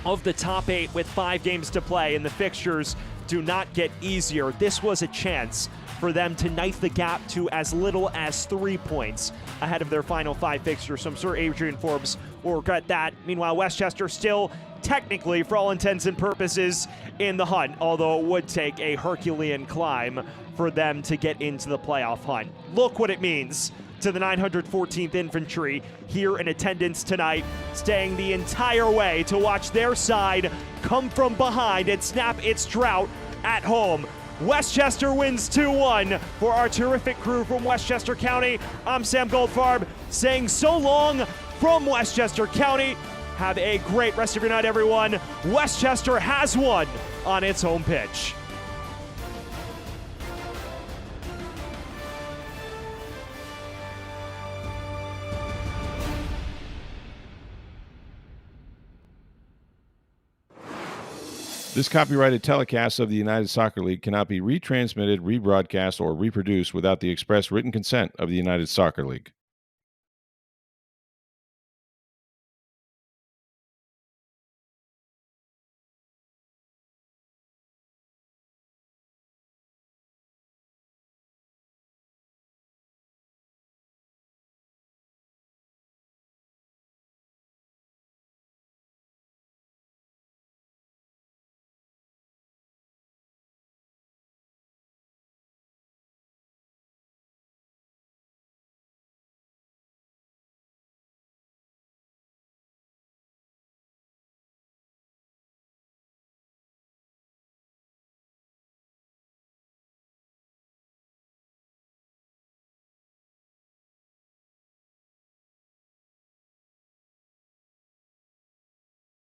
of the top 8 with 5 games to play, and the fixtures do not get easier. This was a chance for them to knife the gap to as little as 3 points ahead of their final 5 fixtures. So I'm sure Adrian Forbes will regret that. Meanwhile, Westchester still technically, for all intents and purposes, in the hunt, although it would take a Herculean climb for them to get into the playoff hunt. Look what it means to the 914th Infantry here in attendance tonight, staying the entire way to watch their side come from behind and snap its drought at home. Westchester wins 2-1 for our terrific crew from Westchester County. I'm Sam Goldfarb saying so long from Westchester County. Have a great rest of your night, everyone. Westchester has won on its home pitch. This copyrighted telecast of the United Soccer League cannot be retransmitted, rebroadcast, or reproduced without the express written consent of the United Soccer League.